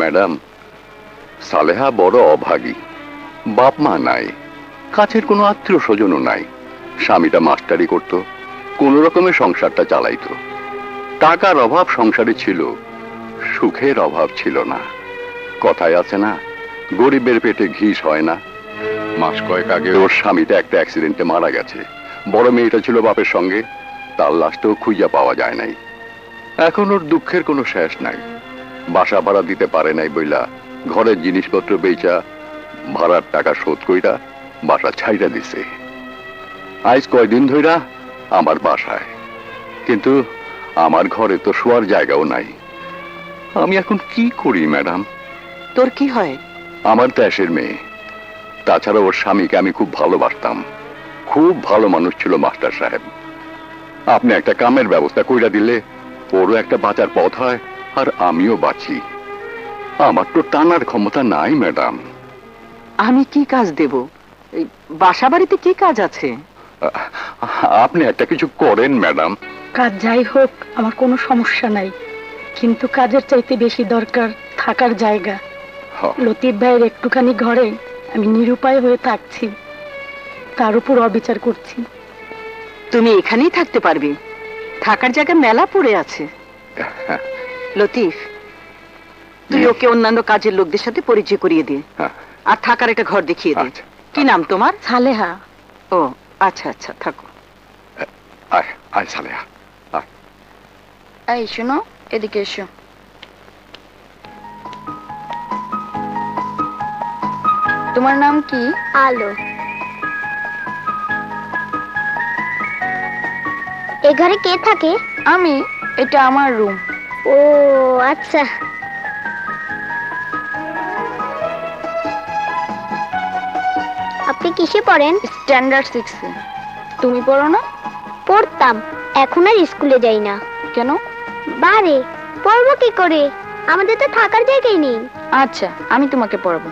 Madam, Saleha বড় অভাগী, বাপ মা নাই, কাছের কোনো আত্মীয় স্বজনও নাই। স্বামীটা মাস্টারি করত, কোন রকমের সংসারটা চালাইতো। টাকার অভাব সংসারে ছিল, সুখের অভাব ছিল না। কথায় আছে না, গরিবের পেটে ঘিস হয় না। মাস কয়েক আগে ওর স্বামীটা একটা অ্যাক্সিডেন্টে মারা গেছে। বড় মেয়েটা ছিল বাপের সঙ্গে, তার লাশটাও খুঁজা পাওয়া যায় নাই। এখন ওর দুঃখের কোনো শেষ নাই। বাসা ভাড়া দিতে পারে নাই বইলা ঘরের জিনিসপত্র বেচা ভাড়ার টাকা শোধ কইরা বাসা ছাইরা দিছে। আজ কয়দিন ধইরা আমার বাসায়, কিন্তু আমার ঘরে তো শোয়ার জায়গাও নাই। আমি এখন কি করি ম্যাডাম? তোর কি হয়? আমার দেশের মেয়ে, তাছাড়া ওর স্বামীকে আমি খুব ভালোবাসতাম। খুব ভালো মানুষ ছিল মাস্টার সাহেব। আপনি একটা কামের ব্যবস্থা কইরা দিলে ওরও একটা বাঁচার পথ হয়, আর আমিও বাঁচি। আমার তো টানার ক্ষমতা নাই ম্যাডাম। আমি কি কাজ দেব? বাসা বাড়িতে কি কাজ আছে? আপনি একটা কিছু করেন ম্যাডাম। কাজ যাই হোক আমার কোনো সমস্যা নাই, কিন্তু কাজের চাইতে বেশি দরকার থাকার জায়গা। লতিফ ভাইয়ের একটুখানি ঘরে আমি নিরুপায় হয়ে থাকছি, তার উপর অবিচার করছি। তুমি এখানেই থাকতে পারবে, থাকার জায়গা মেলা পড়ে আছে। লতিফ, তুই ওকে অন্যান্য কাজের লোকদের সাথে পরিচয় করিয়ে দে, আর থাকার একটা ঘর দেখিয়ে দে। কি নাম তোমার? সালেহা। ও আচ্ছা আচ্ছা, থাকো। আয় সালেহা। এই শোনো, এদিকে এসো। তোমার নাম কি? আলো। এ ঘরে কে থাকে? আমি। এটা আমার রুম। ও আচ্ছা। আপনি কিসে পড়েন? স্ট্যান্ডার্ড 6 এ। তুমি পড়ো না? পড়তাম, এখন আর স্কুলে যাই না। কেন? বারে পড়বো কি করে, আমাদের তো থাকার জায়গাই নেই। আচ্ছা, আমি তোমাকে পড়াবো।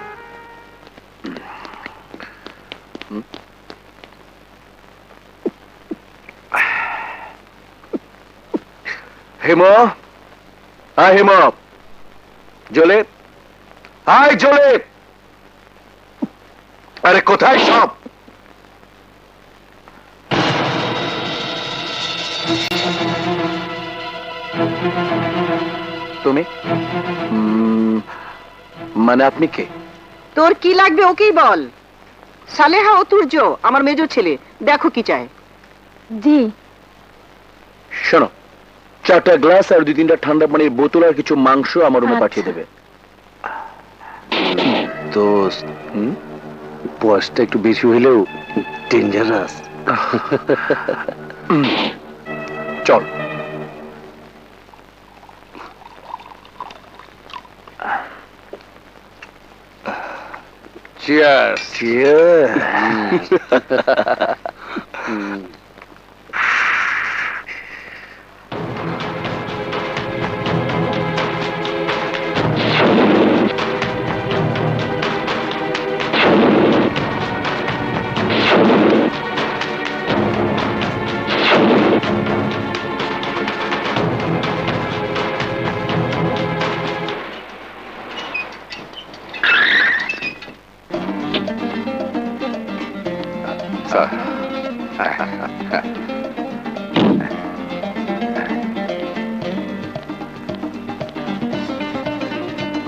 হেম, হ্যাঁ হেম, জলে, হাই জলে। আরে কোথায় সব? তুমি মানে আপনি কে? তোর কি লাগবে ওকেই বল। সালেহা ও তুর্য আমার মেজো ছেলে, দেখো কি চায়। জি। শোনো, 4টা গ্লাস আর 2-3টা ঠান্ডা পানির বোতল আর কিছু মাংস আমার রুমে পাঠিয়ে দেবে। দোস্ত, বয়সটা একটু বেশি হইলেও ডেঞ্জারাস। চল। Cheers. Cheers.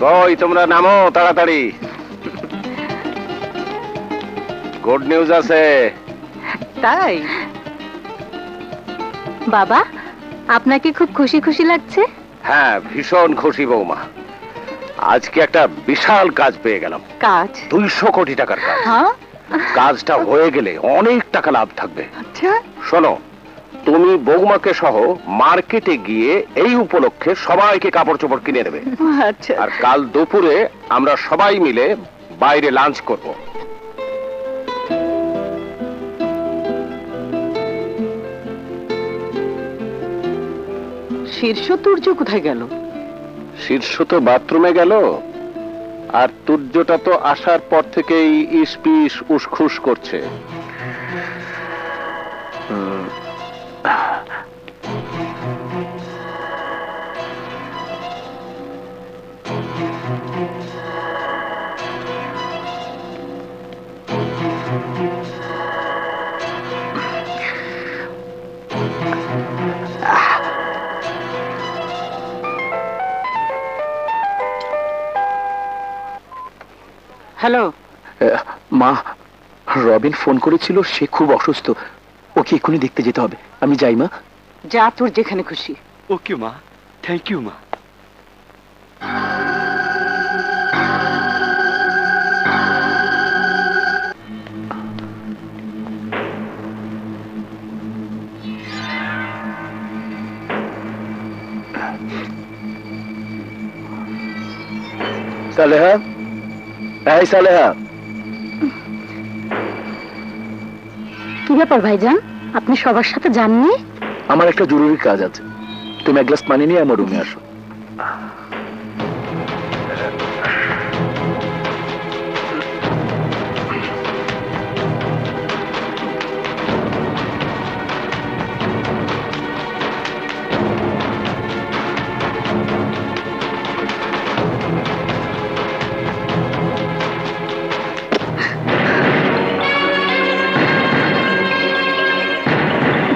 কই তোমরা নামো তাড়াতাড়ি, গুড নিউজ আছে। তাই? বাবা, আপনাকে খুব খুশি খুশি লাগছে? হ্যাঁ, ভীষণ খুশি বৌমা। আজকে একটা বিশাল কাজ পেয়ে গেলাম। কাজ? 200 কোটি টাকার কাজ। হ্যাঁ, কাজটা হয়ে গেলে অনেক টাকা লাভ থাকবে। আচ্ছা। শোনো, তুমি বৌমাকে সহ মার্কেটে গিয়ে এই উপলক্ষে সবাইকে কাপড় চোপড় কিনে দেবে। আচ্ছা। আর কাল দুপুরে আমরা সবাই মিলে বাইরে লাঞ্চ করব। শীর্ষ তুর্য কোথায় গেল? শীর্ষ তো বাথরুমে গেল, আর তুর্যটা তো আসার পর থেকেই ইসপিস উসখুস করছে। হ্যালো, মা, রবিন ফোন করেছিল, সে খুব অসুস্থ, ওকে এক্ষুনি দেখতে যেতে হবে। আমি যাই মা। যা তোর যেখানে খুশি। ওকে মা, থ্যাংক ইউ মা। সালেহা, এই সালেহা। কি ব্যাপার ভাইজান, আপনি সবার সাথে যাননি? আমার একটা জরুরি কাজ আছে, তুমি এক গ্লাস পানি নিয়ে আমার রুমে আসো।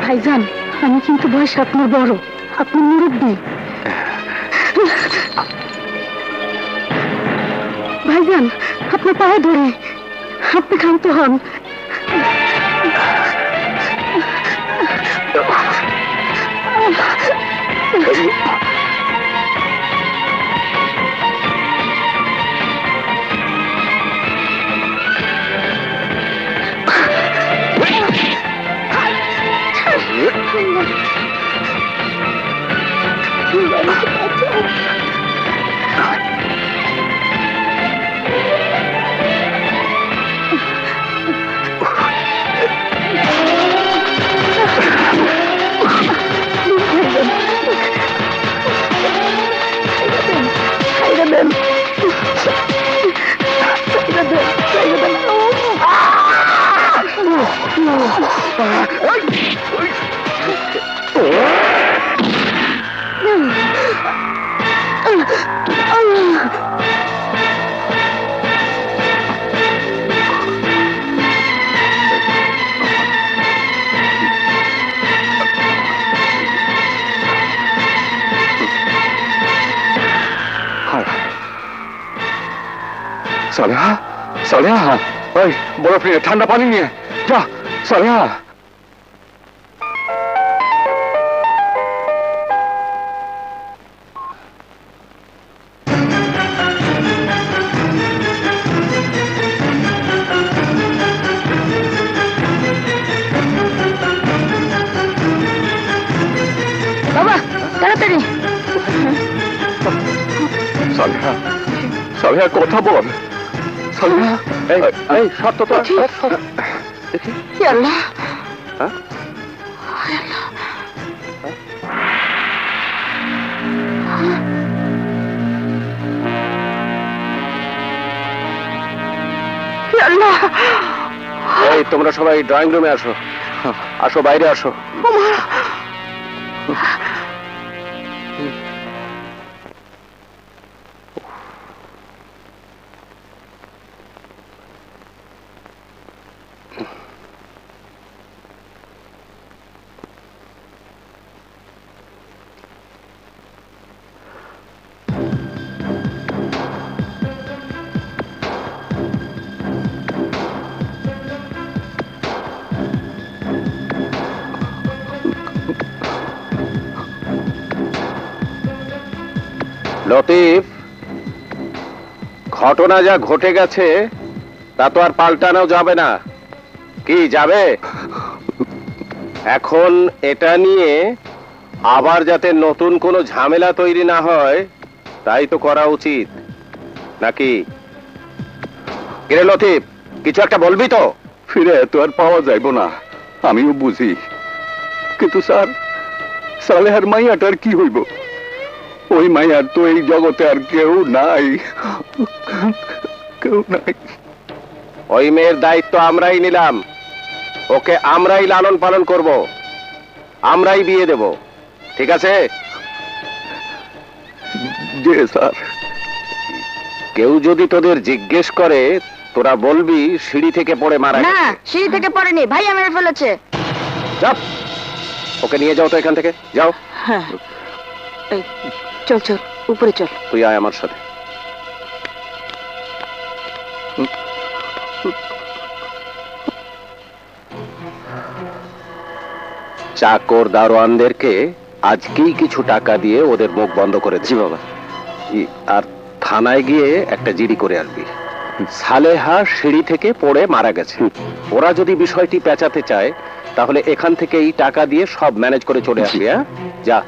ভাইজান, আমি কিন্তু বয়স আপনার বড়, আপনি মুরব্বী। ভাইজান, আপনার পায়ে ধরে, আপনি ক্ষান্ত হন। সালেহা, সালেহা, ওই বরফ নিয়ে, ঠান্ডা পানি নিয়ে যা। সালেহা, বাবা তাড়াতাড়ি। সালেহা, সালেহা কথা বল। সালেহা, এই সত্য তো দেখি। হে আল্লাহ, হ্যাঁ? হে আল্লাহ, এই তোমরা সবাই ড্রয়িং রুমে আসো, আসো বাইরে আসো। লতিফ, ঘটনা যা ঘটে গেছে তা তো আর পাল্টানো যাবে না। কি যাবে? এখন এটা নিয়ে আবার যাতে নতুন কোনো ঝামেলা তৈরি না হয় তাই তো করা উচিত, নাকি? কিরে লতিফ, কিছু একটা বলবি তো? ফিরে তো আর পাওয়া যাইব না, আমিও বুঝি, কিন্তু স্যার, সালেহার মাইয়াটার কি হইব? ওই মাইয়ার তো এই জগতে আর কেউ নাই, কেউ নাই। ওই মেয়ের দায়িত্ব আমরাই নিলাম, ওকে আমরাই লালন পালন করব, আমরাই বিয়ে দেব, ঠিক আছে? জি স্যার। কেউ যদি তোদের জিজ্ঞেস করে তোরা বলবি সিঁড়ি থেকে পড়ে মারা না, গেছে। সিঁড়ি থেকে পড়েনি, ভাইয়া মেরে ফেলেছে। চাপ, ওকে নিয়ে যাও তো এখান থেকে, যাও। হ্যাঁ, এই, চল চল উপরে চল। তুই আয় আমার সাথে। চাকর দারোয়ানদেরকে আজকেই কিছু টাকা দিয়ে ওদের মুখ বন্ধ করে জি বাবা। আর থানায় গিয়ে একটা জিডি করে আসবি। সালেহা সিঁড়ি থেকে পড়ে মারা গেছে। ওরা যদি বিষয়টি পেঁচাতে চায় তাহলে এখান থেকে এই টাকা দিয়ে সব ম্যানেজ করে চলে আসবি। হ্যাঁ, যা।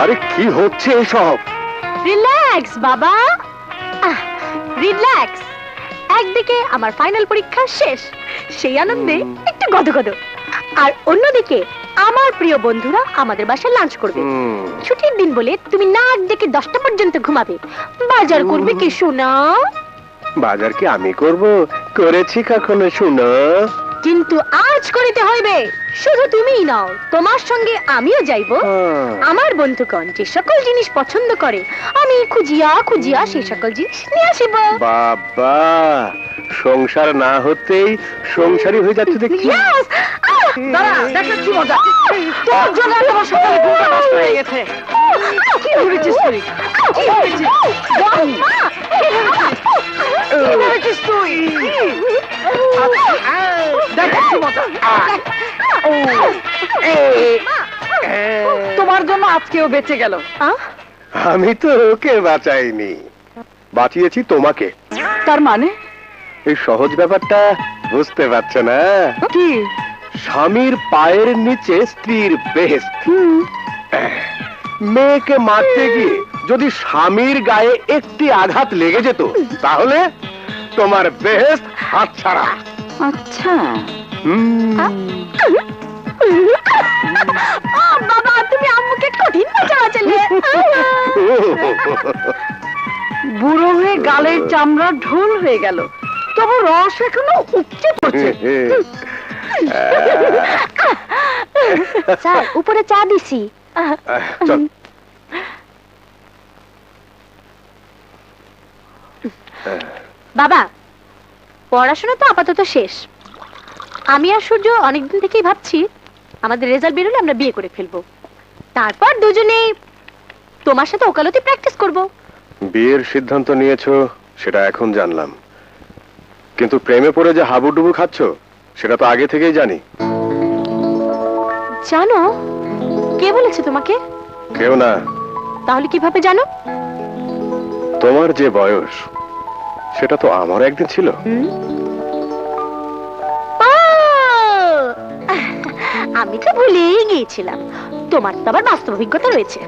আরে কি হচ্ছে এসব? রিল্যাক্স বাবা, রিল্যাক্স। একদিকে আমার ফাইনাল পরীক্ষা শেষ, সেই আনন্দে একটু গদগদ, আর অন্যদিকে আমার প্রিয় বন্ধুরা আমাদের বাসায় লাঞ্চ করবে। ছুটির দিন বলে তুমি নাক ডেকে 10টা পর্যন্ত ঘুমাবে। বাজার করবে কি সোনা? বাজার কি আমি করব? করেছি কখনো শুনো? কিন্তু আজ করিতে হইবে। শুধু তুমিই নাও, তোমার সঙ্গে আমিও যাইব। আমার বন্ধুগণ যে সকল জিনিস পছন্দ করে আমি খুঁজিয়া খুঁজিয়া সেই সকল জিনিস নিয়ে আসিব। বাবা, সংসার না হতেই সংসারী হয়ে যাচ্ছে দেখছি। Yes! দাঁড়া, দেখো কি মজা। তোর জন্য আমার সকালে ঘুমটা নষ্ট হয়ে গেছে। কি করেছিস তুই? কি করেছিস? কি করেছিস তুই? দেখো কি মজা। তোমার জন্য আজকেও বেঁচে গেল। আমি তো ওকে বাঁচাইনি, বাঁচিয়েছি তোমাকে। তার মানে এই সহজ ব্যাপারটা বুঝতে পারছো না? কি? স্বামীর পায়ের নিচে স্ত্রীর বেহেশত। মেয়েকে মারতে গিয়ে যদি স্বামীর গায়ে একটি আঘাত লেগে যেত তাহলে তোমার বেহেশত হাতছাড়া। আচ্ছা, বাবা, তুমি আম্মুকে কঠিন মজা চালে। বুড়ো হয়ে গালের চামড়া ঢোল হয়ে গেল, তবু রস এখনো উপচে পড়ছে। স্যার, উপরে চা দিছি। চল। বাবা, পড়াশোনা তো আপাতত শেষ। আমি আর সূর্য অনেকদিন থেকেই ভাবছি আমাদের রেজাল্ট বেরোলে আমরা বিয়ে করে ফেলবো। তারপর দুজনেই তোমার সাথে ওকালতি প্র্যাকটিস করব। বিয়ের সিদ্ধান্ত নিয়েছো সেটা এখন জানলাম, কিন্তু প্রেমে পড়ে যে হাবুডুবু খাচ্ছ সেটা তো আগে থেকেই জানি। জানো? কে বলেছে তোমাকে? কেউ না। তাহলে কিভাবে জানো? তোমার যে বয়স সেটা তো আমার একদিন ছিল। আমি তো ভুলেই গিয়েছিলাম, তোমার তো আবার বাস্তব অভিজ্ঞতা রয়েছে।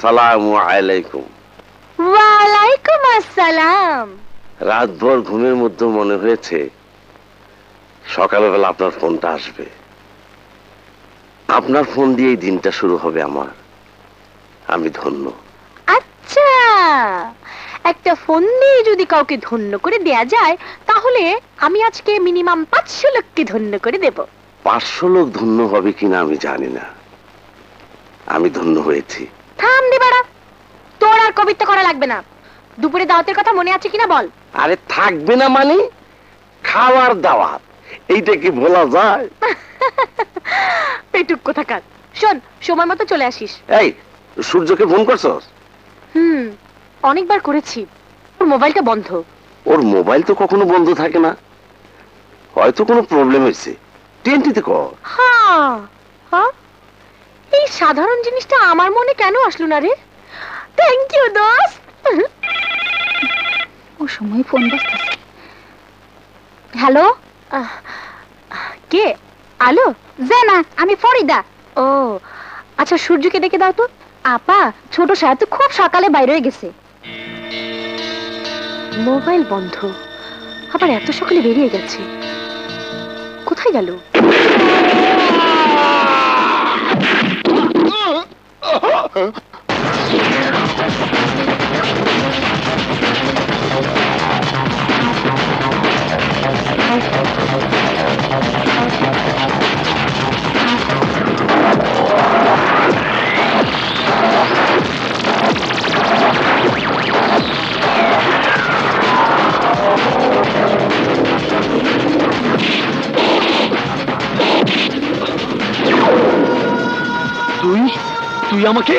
আসসালামু আলাইকুম। ওয়ালাইকুম আসসালাম। রাতভর ঘুমের মধ্যে মনে হয়েছে সকালবেলা আপনার ফোনটা আসবে। আপনার ফোন দিয়েই দিনটা শুরু হবে আমার। আমি ধন্য। আচ্ছা, একটা ফোন দিয়ে যদি কাউকে ধন্য করে দেয়া যায়, তাহলে আমি আজকে মিনিমাম 500 লোককে ধন্য করে দেব। 500 লোক ধন্য হবে কিনা আমি জানি না, আমি ধন্য হয়েছি। থাম দে বাড়া, তোর আর কবিত্ব করা লাগবে না। দুপুরে দাওয়াতের কথা মনে আছে কিনা বল। আরে থাকবে না মানে? খাওয়ার দাওয়াত, এইটা কি ভোলা যায়? পেটুক কোথাকার। শোন, সময় মতো চলে আসিস। এই, সূর্যকে ফোন করছস? অনেকবার করেছি, ওর মোবাইলটা বন্ধ। ওর মোবাইল তো কখনো বন্ধ থাকে না, হয়তো কোনো প্রবলেম হয়েছে। টিএনটিতে কর। হ্যাঁ হ্যাঁ, এই সাধারণ জিনিসটা আমার মনে কেন আসলো না রে? থ্যাংক ইউ দোস্ত। ও সময় ফোন বাজতেছে। হ্যালো, কে? আলো? জানা, আমি ফরিদা। ও আচ্ছা, সূর্যকে ডেকে দাও তো। আপা, ছোট সাহেব তো খুব সকালে বাইরে হয়ে গেছে। মোবাইল বন্ধ, আবার এত সকালে বেরিয়ে গেছে। কোথায় গেল? তুই আমাকে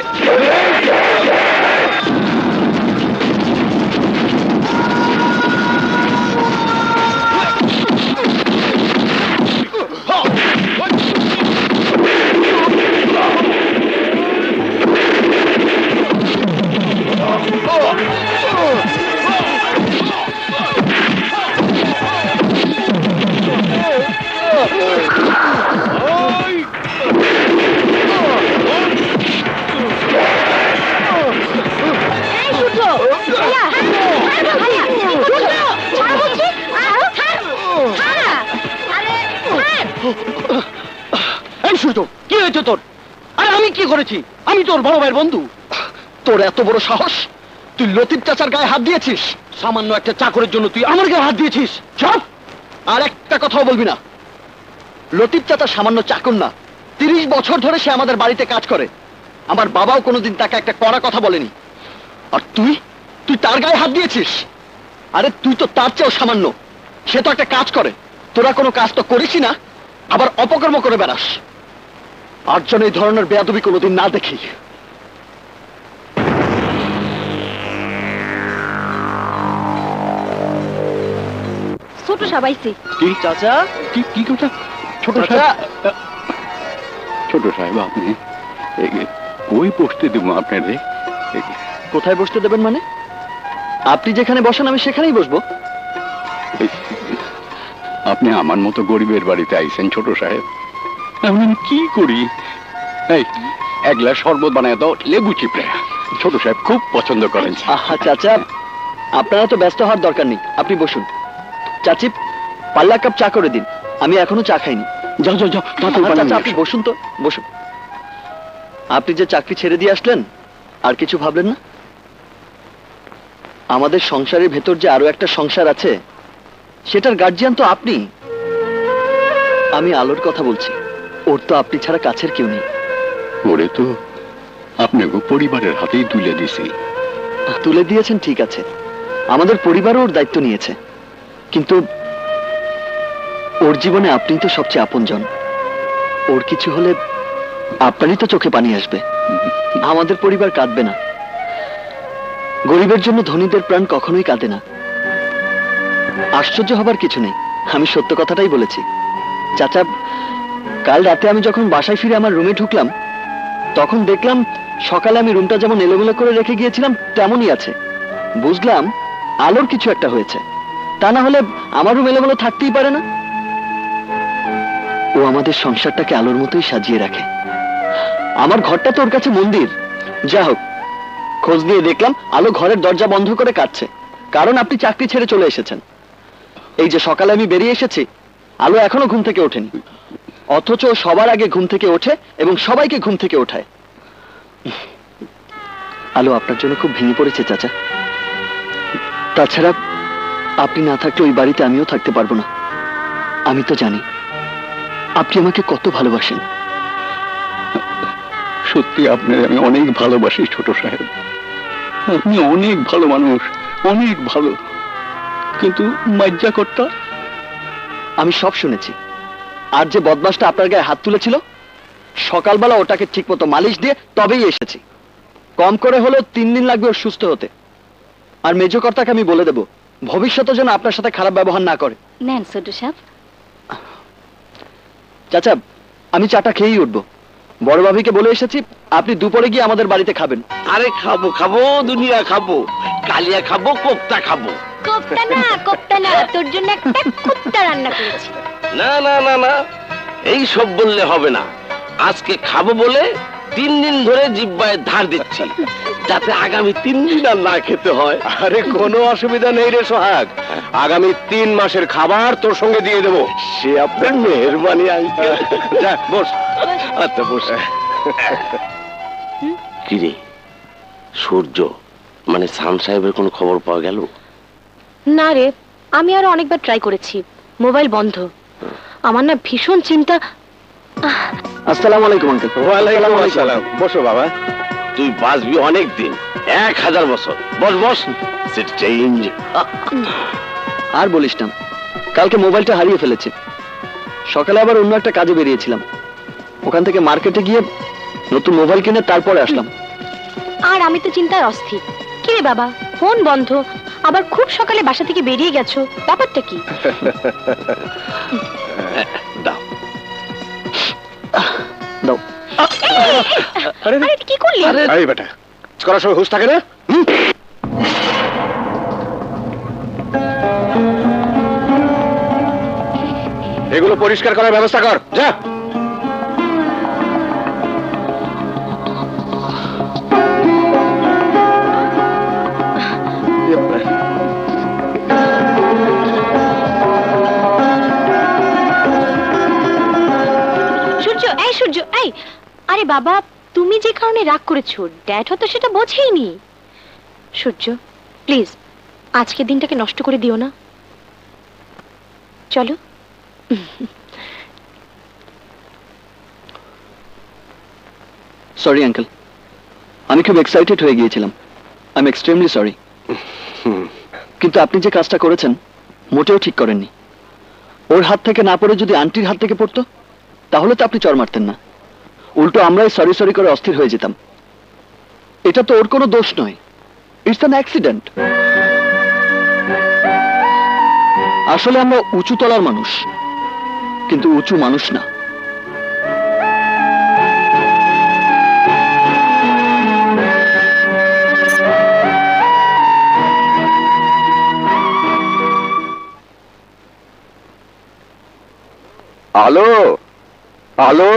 কি হয়েছে তোর? আরে আমি কি করেছি? আমি তোর বড় ভাইয়ের বন্ধু। তোর এত বড় সাহস, তুই লতিফ চাচার গায়ে হাত দিয়েছিস? সামান্য একটা চাকরের জন্য তুই আমার গায়ে হাত দিয়েছিস? চুপ! আর একটা কথাও বলবি না। লতিফ চাচা সামান্য চাকর না, 30 বছর ধরে সে আমাদের বাড়িতে কাজ করে। আমার বাবাও কোনোদিন তাকে একটা কড়া কথা বলেনি। আর তুই তার গায়ে হাত দিয়েছিস? আরে তুই তো তার চেয়েও সামান্য। সে তো একটা কাজ করে, তোরা কোনো কাজ তো করিসই না, আবার অপকর্ম করে বেড়াস। আর যেন এই ধরনের বেয়াদবি কোনোদিন না দেখি। ছোট সাবাইছি। কি চাচা? কি কথা? ছোট সাহেব, ছোট সাহেব আপনি কই বসতে দেবো আপনারে? কোথায় বসতে দেবেন মানে? আপনি যেখানে বসেন আমি সেখানেই বসবো। আপনি আমার মতো গরিবের বাড়িতে আইছেন ছোট সাহেব, আমি কি করি? এই এক গ্লাস শরবত বানায় দাও, লেবু চিপড়ে। ছোট সাহেব খুব পছন্দ করেন। আহা চাচা, আপনারা তো ব্যস্ত হওয়ার দরকার নেই, আপনি বসুন। চাচি, পাল্লা কাপ চা করে দিন, আমি এখনো চা খাইনি। যাও যাও যাও, চাচা আপনি বসুন তো, বসুন। আপনি যে চাকরি ছেড়ে দিয়ে আসলেন, আর কিছু ভাবলেন না? আমাদের সংসারের ভেতর যে আরো একটা সংসার আছে, সেটার গার্জিয়ান তো আপনি। আমি আলোর কথা বলছি, ওর তো আপনি ছাড়া কাছের কেউ নেই। ওরে তো আপনাকে পরিবারের হাতেই তুলে দিছি। তুলে দিয়েছেন ঠিক আছে, আমাদের পরিবারও ওর দায়িত্ব নিয়েছে, কিন্তু ওর জীবনে আপনি তো সবচেয়ে আপনজন। ওর কিছু হলে আপনারই তো চোখে পানি আসবে। আমাদের পরিবার কাঁদবে না। গরিবের জন্য ধনীদের প্রাণ কখনোই কাঁদে না। আশ্চর্য হবার কিছু নেই, আমি সত্য কথাটাই বলেছি। চাচা, কাল রাতে আমি যখন বাসায় ফিরে আমার রুমে ঢুকলাম, তখন দেখলাম সকালে আমি রুমটা যেমন এলোমেলো করে রেখে গিয়েছিলাম তেমনই আছে। বুঝলাম আলোর কিছু একটা হয়েছে, তা না হলে আমার রুম এলোমেলো থাকতেই পারে না। ও আমাদের সংসারটাকে আলোর মতোই সাজিয়ে রাখে। আমার ঘরটা তো ওর কাছে মন্দির। যা হোক, খোঁজ নিয়ে দেখলাম আলো ঘরের দরজা বন্ধ করে কাঁদছে, কারণ আপনি চাকরি ছেড়ে চলে এসেছেন। এই যে সকালে আমি বেরিয়ে এসেছি, আলো এখনো ঘুম থেকে ওঠেনি, অথচ ও সবার আগে ঘুম থেকে ওঠে এবং সবাইকে ঘুম থেকে ওঠায়। আলো আপনার জন্য খুব ভেঙে পড়েছে চাচা। তাছাড়া আপনি না থাকলে ওই বাড়িতে আমিও থাকতে পারবো না। আমি তো জানি আপনি আমাকে কত ভালোবাসেন। সত্যি আপনার আমি অনেক ভালোবাসি ছোট সাহেব। আপনি অনেক ভালো মানুষ, অনেক ভালো। কিন্তু মজ্জা কর্তা, আমি সব শুনেছি। আর যে বদমাসটা আপনার গায়ে হাত তুলেছিল, সকালবেলা ওটাকে ঠিক মতো মালিশ দিয়ে তবেই এসেছি। কম করে হলেও 3 দিন লাগবে ওর সুস্থ হতে। আর মেজো কর্তাকে আমি বলে দেব ভবিষ্যতে যেন আপনার সাথে খারাপ ব্যবহার না করে। নেন ছোট সাহেব। চাচা, আমি চাটা খেয়েই উঠবো। বড় ভাবিকে বলে এসেছি আপনি দুপুরে গিয়ে আমাদের বাড়িতে খাবেন। আরে খাবো খাবো, দুনিয়া খাবো, কালিয়া খাবো, কোপ্তা খাবো। কোপ্তা না, তোর জন্য একটা কুত্তা রান্না করেছি। না না না না, এই সব বললে হবে না। আজকে খাবো বলে 3 দিন ধরে জিহ্বায় ধার দিচ্ছি, যাতে আগামী 3 দিন আর না খেতে হয়। আরে কোনো অসুবিধা নেই রে সোহাগ, আগামী 3 মাসের খাবার তোর সঙ্গে দিয়ে দেবো। সে আপনার মেহেরবানি আঙ্কেল। যা বস। আচ্ছা বস। কিরে সূর্য, মানে সান সাহেবের কোনো খবর পাওয়া গেল? না রে, আমি আরো অনেকবার ট্রাই করেছি, মোবাইল বন্ধ। আমার না ভীষণ চিন্তা। আসসালামু আলাইকুম আঙ্কেল। ওয়ালাইকুম আসসালাম। বসো বাবা, তুই বাঁচবি অনেক দিন, 1000 বছর। বস বস। Seat change. আর বলিস না, কালকে মোবাইলটা হারিয়ে ফেলেছি। সকালে আবার অন্য একটা কাজে বেরিয়েছিলাম, ওখান থেকে মার্কেটে গিয়ে নতুন মোবাইল কিনে তারপরে আসলাম। আর আমি তো চিন্তায় অস্থির। কি রে বাবা, ফোন বন্ধ, আবার খুব সকালে বাসা থেকে বেরিয়ে গেছো, ব্যাপারটা কি? দাও দাও। আরে কি করলি? আরে বেটা, করার সময় হুঁশ থাকে না? এগুলো পরিষ্কার করার ব্যবস্থা কর, যা। সূর্য, এই সূর্য, এই। আরে বাবা, তুমি যে কারণে রাগ করেছো, ড্যাড হয়তো সেটা বোঝেইনি। সূর্য প্লিজ, আজকে দিনটাকে নষ্ট করে দিও না। চলো। সরি আঙ্কেল, আমি খুব এক্সাইটেড হয়ে গিয়েছিলাম। I am extremely sorry. কিন্তু আপনি যে কাজটা করেছেন মোটেও ঠিক করেননি। ওর হাত থেকে না পড়ে যদি আন্টির হাত থেকে পড়তো, তাহলে তো আপনি চড় মারতেন না, উল্টো আমরাই সরি সরি করে অস্থির হয়ে যেতাম। এটা তো ওর কোনো দোষ নয়, ইটস অ্যান অ্যাক্সিডেন্ট। আসলে আমরা উঁচু তলার মানুষ, কিন্তু উঁচু মানুষ না। আলো, আলো,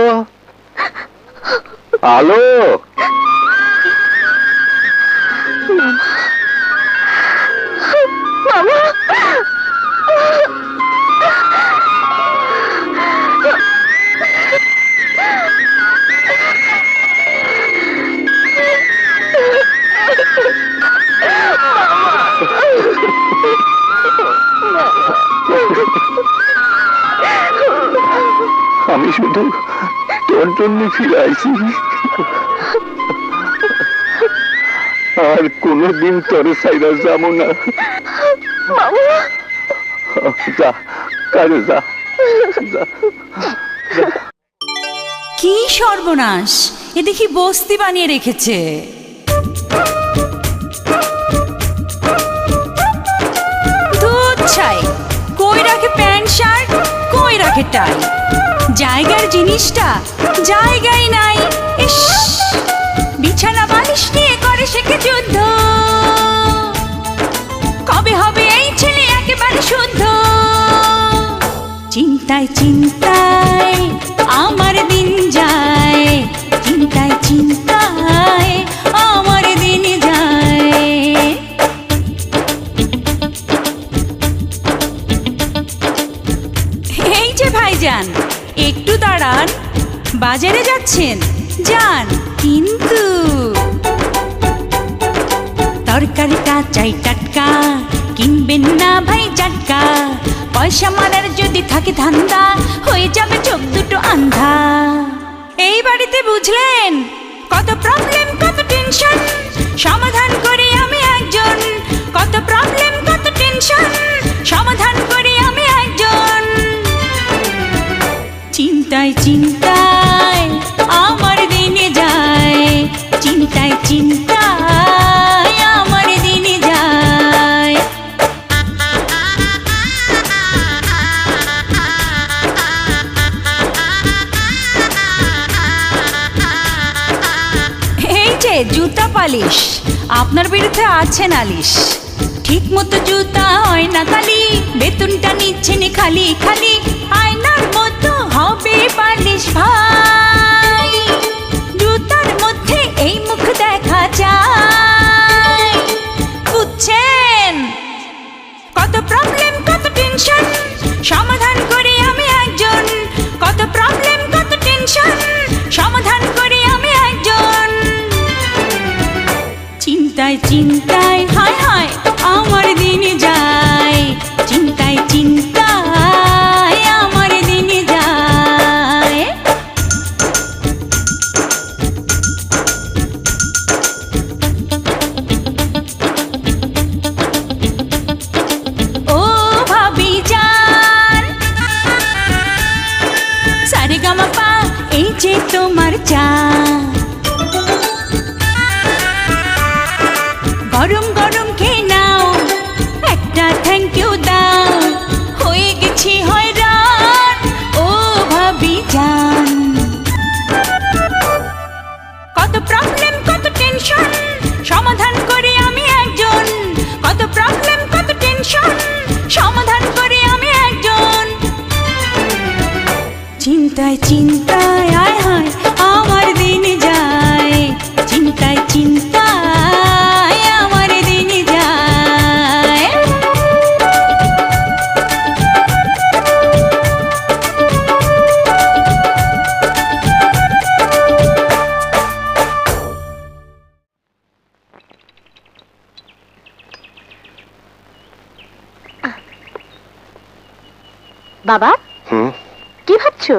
আলো। মামা, আমি শুধু তোর জন্য ফিরে আইছি, আর কোনোদিন তোর সাইরা যাবো না। যা কাজে যা। কি সর্বনাশ, এ দেখি বস্তি বানিয়ে রেখেছে। দুধ ছাই, কই রাখে প্যান্ট শার্ট, কই রাখে টাই, জায়গার জিনিসটা জায়গায় নাই। ইস, বিছানা বালিশ নিয়ে করে শেখে যুদ্ধ। কবে হবে এই ছেলে একেবারে শুদ্ধ? চিন্তায় চিন্তায় আমার দিন যায়, চিন্তায় চিন্তায় আমার দিন যায়। যান, একটু দাঁড়ান। বাজারে যাচ্ছেন, যান, কিন্তু তরকারিটা চাই টাটকা, কিনবেন না ভাই জাটকা। পয়সা মারার যদি থাকে ধান্দা, হয়ে যাবে চোখ দুটো আন্ধা। এই বাড়িতে বুঝলেন কত প্রবলেম, কত টেনশন, সমাধান করি আমি একজন। কত প্রবলেম, কত টেনশন, সমাধান করি আমি একজন। চিন্তায় চিন্তায় আমার দিনে যায়, চিন্তায় চিন্তায় আমার দিনে যায়। এই যে জুতা পালিশ, আপনার বিরুদ্ধে আছে নালিশ। ঠিক মতো জুতা হয় না কালি, বেতনটা নিচ্ছেন খালি খালি। আয়নার মতো হবে পালিশ ভাই, জুতার মধ্যে এই মুখ দেখা যায়। বুঝছেন কত প্রবলেম, কত টেনশন, সমাধান করি আমি একজন। কত প্রবলেম, কত টেনশন, সমাধান করি আমি একজন। চিন্তায় চিন্তায় হায় হায় আমার দিনে যায়, চিন্তায় চিন্তায় আমার দিনে যায়। ও ভাবি যান, সারেগামাপা এই যে তোমার চা। গরম গরম খেয়ে নাও, একটা থ্যাংক ইউ দাও। হয়ে গেছি হয়রান ও ভাবি যান। কত প্রবলেম, কত টেনশন, সমাধান করি আমি একজন। কত প্রবলেম, কত টেনশন, সমাধান করি আমি একজন। চিন্তায় চিন্তায় আয় হায় আমার দিন যায়, চিন্তায় চিন্তায় আমার দিন যায়। বাবা, হুম, কি ভাবছো?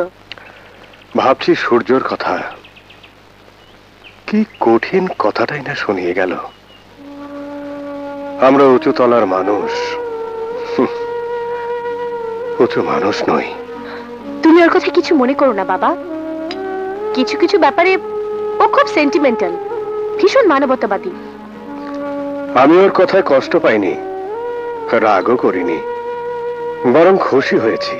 ভাবছি সূর্যর কথা। কি কঠিন কথাটাই না শুনিয়ে গেল। আমরা উঁচু তলার মানুষ, উঁচু মানুষ নই। তুমি ওর কথা কিছু মনে করো না বাবা। কিছু কিছু ব্যাপারে ও খুব সেন্টিমেন্টাল, ভীষণ মানবতাবাদী। আমি ওর কথায় কষ্ট পাইনি, রাগও করিনি, বরং খুশি হয়েছি।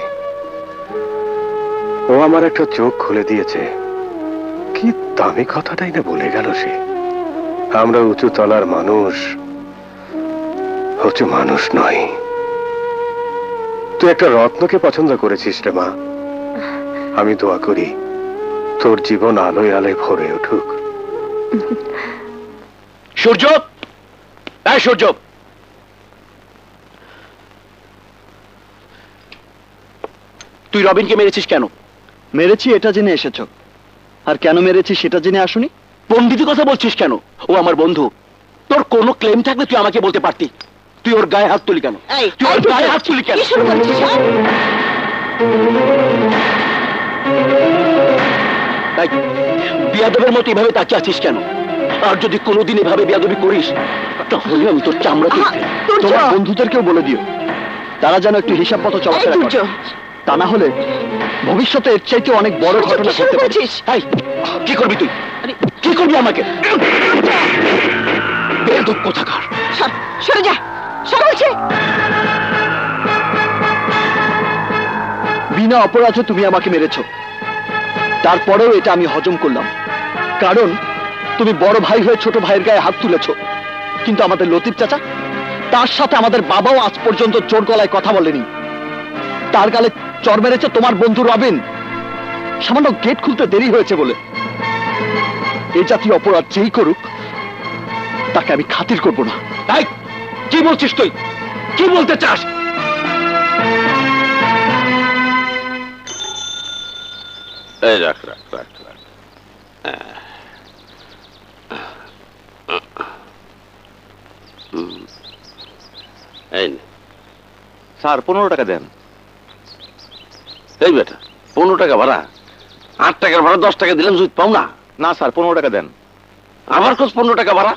ও আমার একটা চোখ খুলে দিয়েছে। কি দামি কথাটাই না বলে গেল সে। আমরা উঁচু তলার মানুষ, উঁচু মানুষ নয়। তুই একটা রত্নকে পছন্দ করেছিস রে মা। আমি দোয়া করি তোর জীবন আলোয় আলোয় ভরে উঠুক। সূর্য, এই সূর্য, তুই রবিনকে মেরেছিস কেন? মেরেছি এটা জেনে এসেছো, আর কেন মেরেছি সেটা জেনে আসুনি? পণ্ডিতি কথা বলছিস কেন? ও আমার বন্ধু। তোর কোনো ক্লেম থাকলে তুই আমাকে বলতে পারতি। তুই ওর গায়ে হাত তুলি কেন? তুই ওর গায়ে হাত তুলি কেন? বিয়াদবের মতো এভাবে তাকিয়ে আছিস কেন? আর যদি কোনোদিন এভাবে বিয়াদবি করিস তাহলে আমি তোর চামড়া তুলতে। তোমার বন্ধুদেরকেও বলে দিও তারা যেন একটু হিসাব মতো চলাফেরা করে। তা না হলে ভবিষ্যতে এর চাইতে অনেক বড় ঘটনা ঘটতে পারে। এই, কি করবি তুই? কি করবি আমাকে? বেয়াদব কোথাকার। সরে যা, সরে বলছি। বিনা অপরাধে তুমি আমাকে মেরেছো, তারপরেও এটা আমি হজম করলাম। কারণ তুমি বড় ভাই হয়ে ছোট ভাইয়ের গায়ে হাত তুলেছো। কিন্তু আমাদের লতিফ চাচা, তার সাথে আমাদের বাবাও আজ পর্যন্ত জোর গলায় কথা বলেনি। তার গালে চড় মেরেছে তোমার বন্ধু রবিন, সামান্য গেট খুলতে দেরি হয়েছে বলে। এই জাতীয় অপরাধ যেই করুক তাকে আমি খাতির করব না। তাই কি বলছিস তুই? কি বলতে চাস? এই রাখ রাখ রাখ রাখ। এই নে। স্যার 15 টাকা দেন। এই বেটা 15 টাকা ভাড়া, 8 টাকার ভাড়া 10 টাকা দিলাম, জুত পাও না? না স্যার 15 টাকা দেন। আমার খোঁজ 15 টাকা ভাড়া,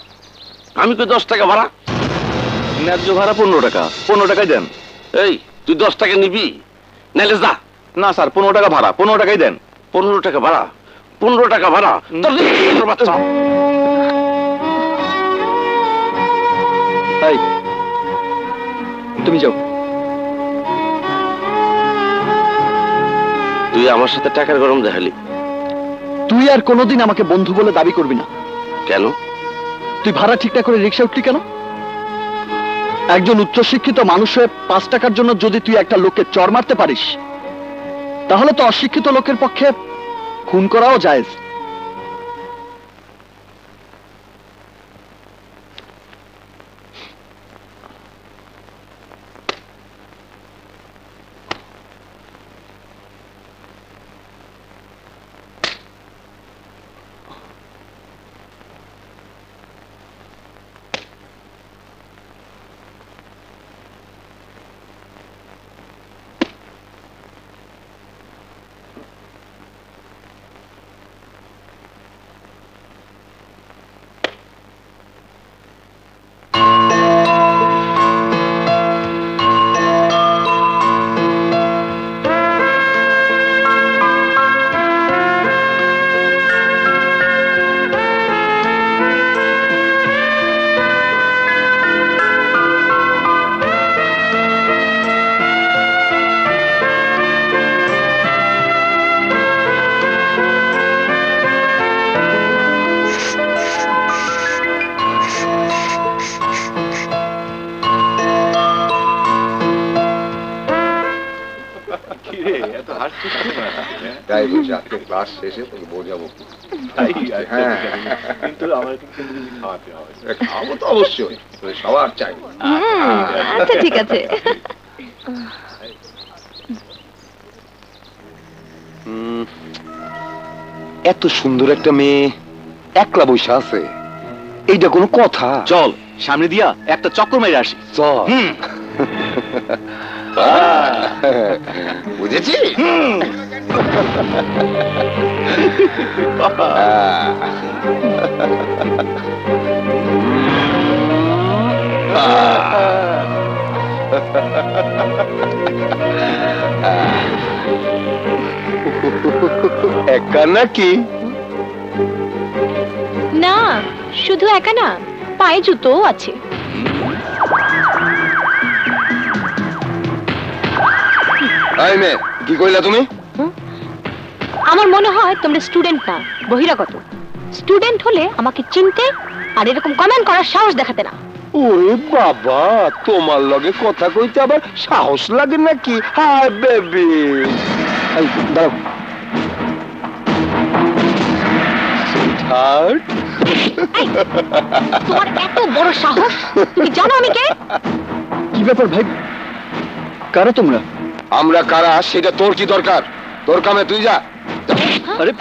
আমি কই 10 টাকা ভাড়া। ন্যায্য ভাড়া 15 টাকা, 15 টাকাই দেন। এই তুই 10 টাকা নিবি নাইলে যা। না স্যার 15 টাকা ভাড়া, 15 টাকাই দেন। 15 টাকা ভাড়া, 15 টাকা ভাড়া, তোর বাচ্চা। এই তুমি যাও। তুই আমার সাথে টাকার গরম দেখালি তুই আর কোনোদিন আমাকে বন্ধু বলে দাবি করবি না। কেন? তুই ভাড়া ঠিকঠাক করে রিক্সা উঠলি কেন? একজন উচ্চশিক্ষিত মানুষ হয়ে 5 টাকার জন্য যদি তুই একটা লোককে চড় মারতে পারিস, তাহলে তো অশিক্ষিত লোকের পক্ষে খুন করাও জায়েজ। তাই বলছি আজকে ক্লাস শেষে তোকে বোঝাবো কিন্তু আমার খাওয়াতে হবে। খাওয়াবো তো অবশ্যই, সবার চাই। আচ্ছা ঠিক আছে। এত সুন্দর একটা মেয়ে একলা বসে আছে, এইটা কোনো কথা? চল সামনে দিয়া একটা চক্কর মেরে আসি। চল। বুঝেছি। একা নাকি? না শুধু একা না, পায়ে জুতোও আছে। এই মেয়ে, কি কইলা তুমি? আমার মনে হয় তোমরা স্টুডেন্ট না, বহিরাগত। স্টুডেন্ট হলে আমাকে চিনতে আর এরকম কমেন্ট করার সাহস দেখাতে না। ওরে বাবা, তোমার লগে কথা কইতে আবার সাহস লাগে নাকি? Hi baby. দাঁড়াও। সুইটহার্ট, এই, তোমার এত বড় সাহস, তুমি জানো আমি কে? কি ব্যাপার ভাই, কারা তোমরা? আমরা কারা সেটা তোর কি দরকার? তোর কামে তুই যা। আরে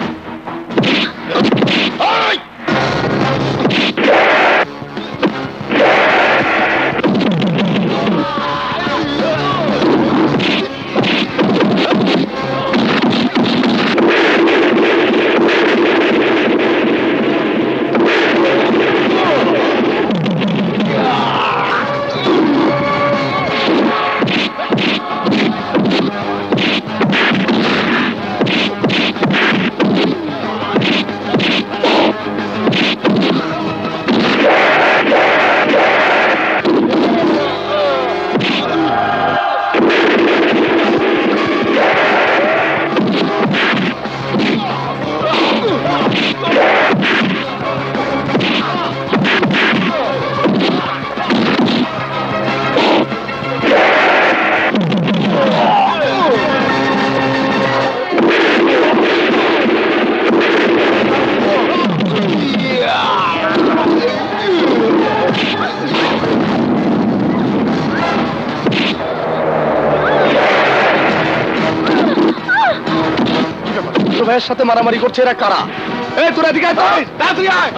ভাইয়ের সাথে মারামারি করছে এরা কারা? এই তোরা এদিকে আয়, তাড়াতাড়ি আয়।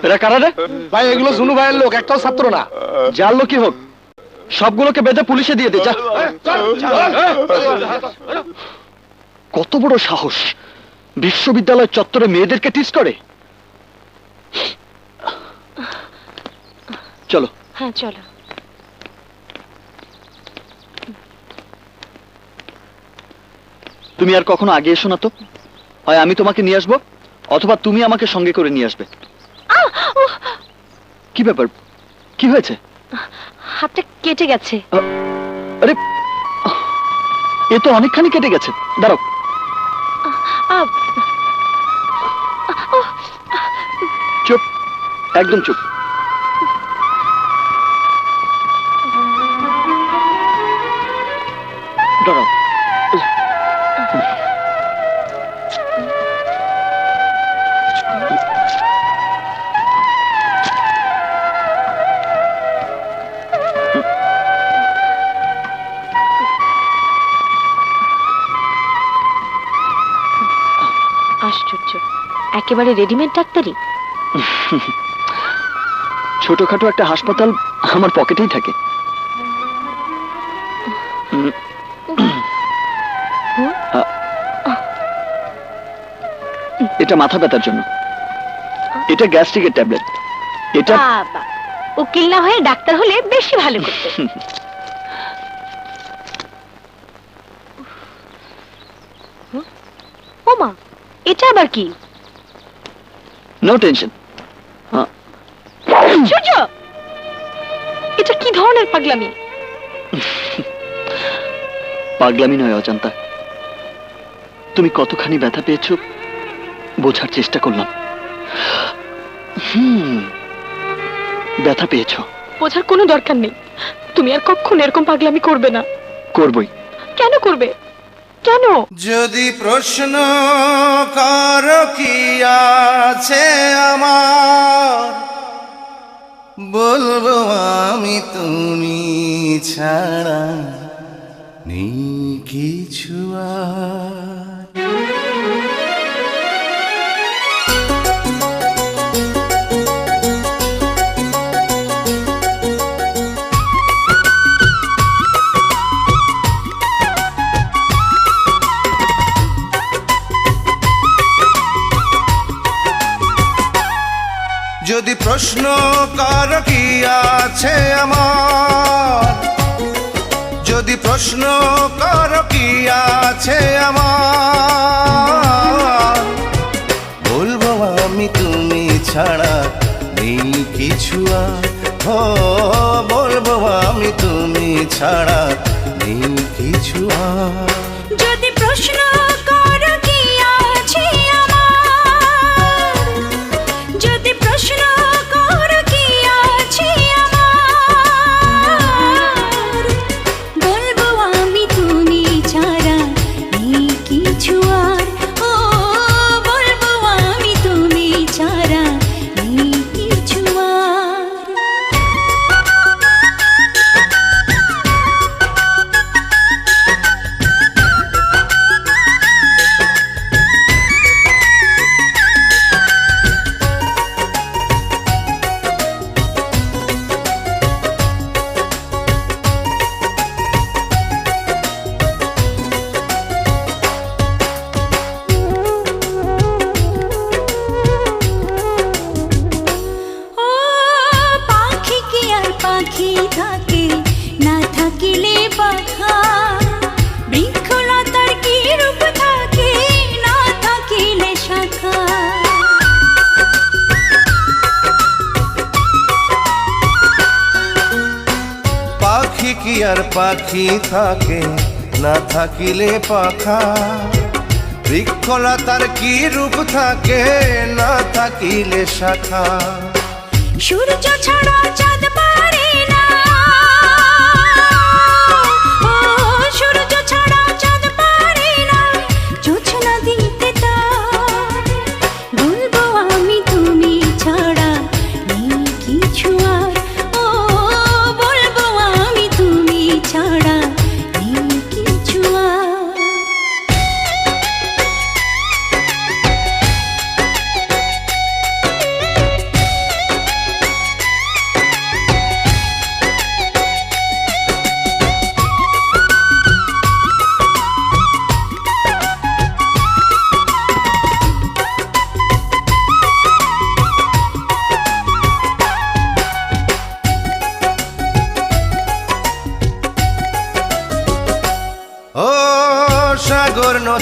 এরা কারা রে? ভাই এগুলো জুনু ভাইয়ের লোক, একটাও ছাত্র না। যার লোকই হোক সবগুলোকে বেঁধে পুলিশে দিয়ে দে যা। কত বড় সাহস, বিশ্ববিদ্যালয় চত্বরে মেয়েদেরকে টিস করে। চলো। হ্যাঁ চলো। তুমি আর কখনো আগে এসো না তো। হয় আমি তোমাকে নিয়ে আসবো অথবা তুমি আমাকে সঙ্গে করে নিয়ে আসবে। কি ব্যাপার, কি হয়েছে? হাতটা কেটে গেছে। আরে এ তো অনেকখানি কেটে গেছে। দাঁড়াও। চুপ, একদম চুপ। দাঁড়াও। আশ্চর্য, একেবারে রেডিমেড ডাক্তারি। ছোটখাটো একটা হাসপাতাল আমার পকেটেই থাকে। এটা মাথা ব্যথার জন্য, এটা গ্যাস্ট্রিকের ট্যাবলেট। এটা বাবা, উকিল না হয়ে ডাক্তার হলে বেশি ভালো করতে। ওমা, এটা আবার কি? No tension. সূর্য, এটা কি ধরনের পাগলামি? পাগলামি নয় অজান্তা, তুমি কতখানি ব্যথা পেয়েছো বোঝার চেষ্টা করলাম। ব্যথা পেয়েছো, বোঝার কোনো দরকার নেই। তুমি আর কখনো এরকম পাগলামি করবে না। করবই। কেন করবে? কেন? যদি প্রশ্ন করো কি আছে আমার, বলবো আমি তুমি ছাড়া নেই কিছু আর। যদি প্রশ্ন কর কি আছে আমার, যদি প্রশ্ন কর কি আছে আমার, বলবো আমি তুমি ছাড়া নেই কিছু আর। ও বলবো আমি তুমি ছাড়া নেই কিছু আর। যদি প্রশ্ন করো কি আছে আমার, যদি প্রশ্ন করো কি আছে আমার, বলবো আমি তুমি ছাড়া নেই কিছু আর। ও বলবো আমি তুমি ছাড়া নেই কিছু আর। ও পাখি কি আর পাখি থাকে, না থাকিলে পাখা। বৃক্ষলতার কি রূপ থাকে, না থাকিলে শাখা। পাখি কি আর পাখি থাকে, না থাকিলে পাখা। বৃক্ষলতার কি রূপ থাকে, না থাকিলে শাখা। সূর্য ছাড়া চাঁদ পারে না, ও সূর্য ছাড়া চাঁদ পারে না, জোছনা দিতে তার। বলবো আমি তুমি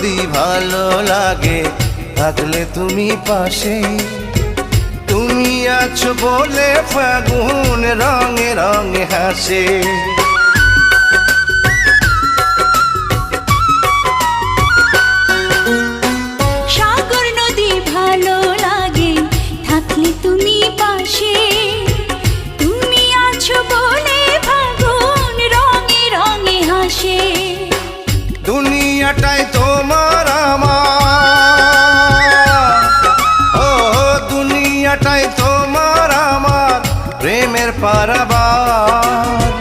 নদী ভালো লাগে থাকলে তুমি পাশে, তুমি আছো বলে ফাগুন রঙে রঙে হাসে। সাগর নদী ভালো লাগে থাকলে তুমি পাশে, তুমি আছো বলে ফাগুন রঙে রঙে হাসে। দুনিয়াটাই তোমার আমার, ও দুনিয়াটাই তোমার আমার প্রেমের পারাবার।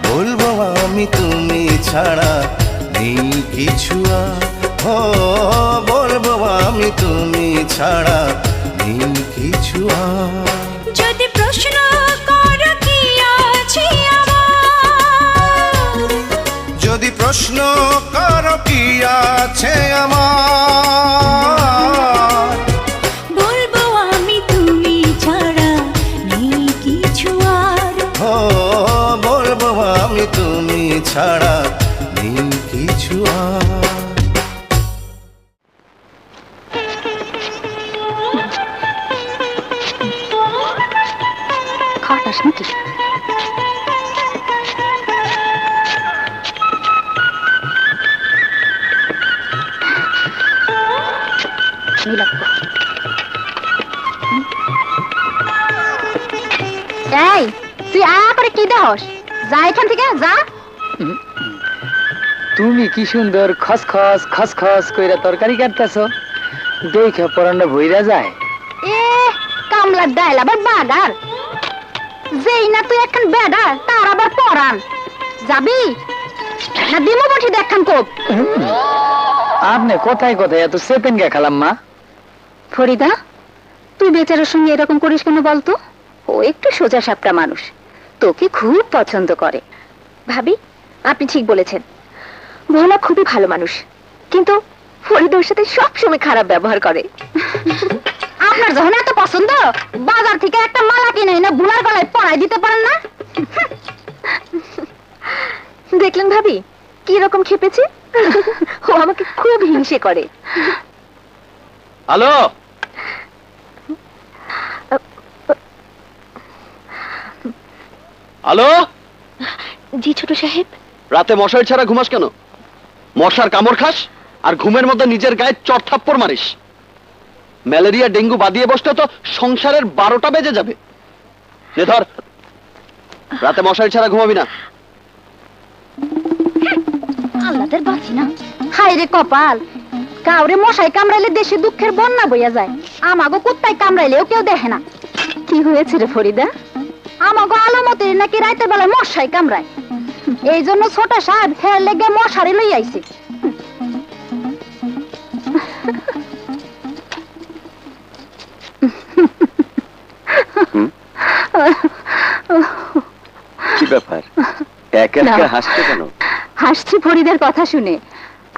বলবো আমি তুমি ছাড়া নেই কিছু আর, ও বলবো আমি তুমি ছাড়া নেই কিছু আর। যদি প্রশ্ন করো কি আছে আমার, যদি প্রশ্ন করো কি আছে আমার, বলবো আমি তুমি ছাড়া নেই কিছু আর। ও বলবো আমি তুমি ছাড়া নেই কিছু আর। খাটাস নাকি? এই তুই করে কি দেহস? যা এখান থেকে যা। তুমি কি সুন্দর খসখস খসখস কইরা তরকারি কাটতেছো, দেখে পরান্ডা ভইরা যায়। এ কামলার ডাইল আবার বাগার, যেই না তুই একখান বেডা তার আবার পরান। যাবি না দিমু বঠি দেখখান কোপ। আপনি কোথায় কোথায় এত চেপেন গে খালাম মা? ফরিদা, তুই বেচারার সঙ্গে এরকম করিস কেন বলতো? ও একটু সোজা সাপটা মানুষ, তোকে খুব পছন্দ করে। ভাবি আপনি ঠিক বলেছেন, ভোলা খুবই ভালো মানুষ, কিন্তু ফরিদার সাথে সবসময় খারাপ ব্যবহার করে। আপনার যখন এত পছন্দ, বাজার থেকে একটা মালা কিনে না ভোলার গলায় পরাই দিতে পারেন না? দেখলেন ভাবি কি রকম খেপেছে? ও আমাকে খুব হিংসে করে। Hello, hello. জি ছোট সাহেব। রাতে মশারি ছাড়া ঘুমাস কেন? মশার কামড় খাস আর ঘুমের মধ্যে নিজের গায়ে চড়থাপ্পড় মারিস। ম্যালেরিয়া ডেঙ্গু বাদিয়ে বসতে তো সংসারের 12টা বেজে যাবে। নে ধর, রাতে মশারি ছাড়া ঘুমাবি না। আল্লাহদের বাঁচি না। হায় রে কপাল, কাউরে মশাই কামড়াইলে দেশে দুঃখের বন্যা বইয়া যায়, আমাগো কুত্তায় কামড়াইলেও কেউ দেখে না। কি হয়েছে রে ফরিদা? আমাগো আলামতে নাকি রাতের বেলায় মশাই কামড়ায়, এই জন্য ছোট সাহেব হের লেগে মশারি লই আইছে। কি ব্যাপার, একা একা হাসছো কেন? হাসছি ফরিদার কথা শুনে।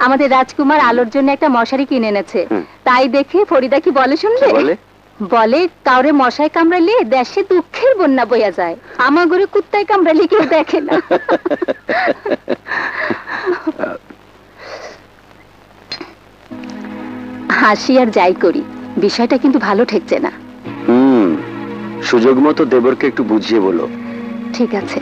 আমাদের রাজকুমার আলোর জন্য একটা মশারি কিনে এনেছে, তাই দেখে ফরিদা কি বলে শুনবে? বলে কাউরে মশায় কামড়াইলে দেশে দুঃখের বন্যা বইয়া যায়, আমার ঘরে কুত্তায় কামড়াইলে কেউ দেখে না। হাসি আর যাই করি, বিষয়টা কিন্তু ভালো ঠেকছে না। সুযোগ মতো দেবরকে একটু বুঝিয়ে বলো। ঠিক আছে।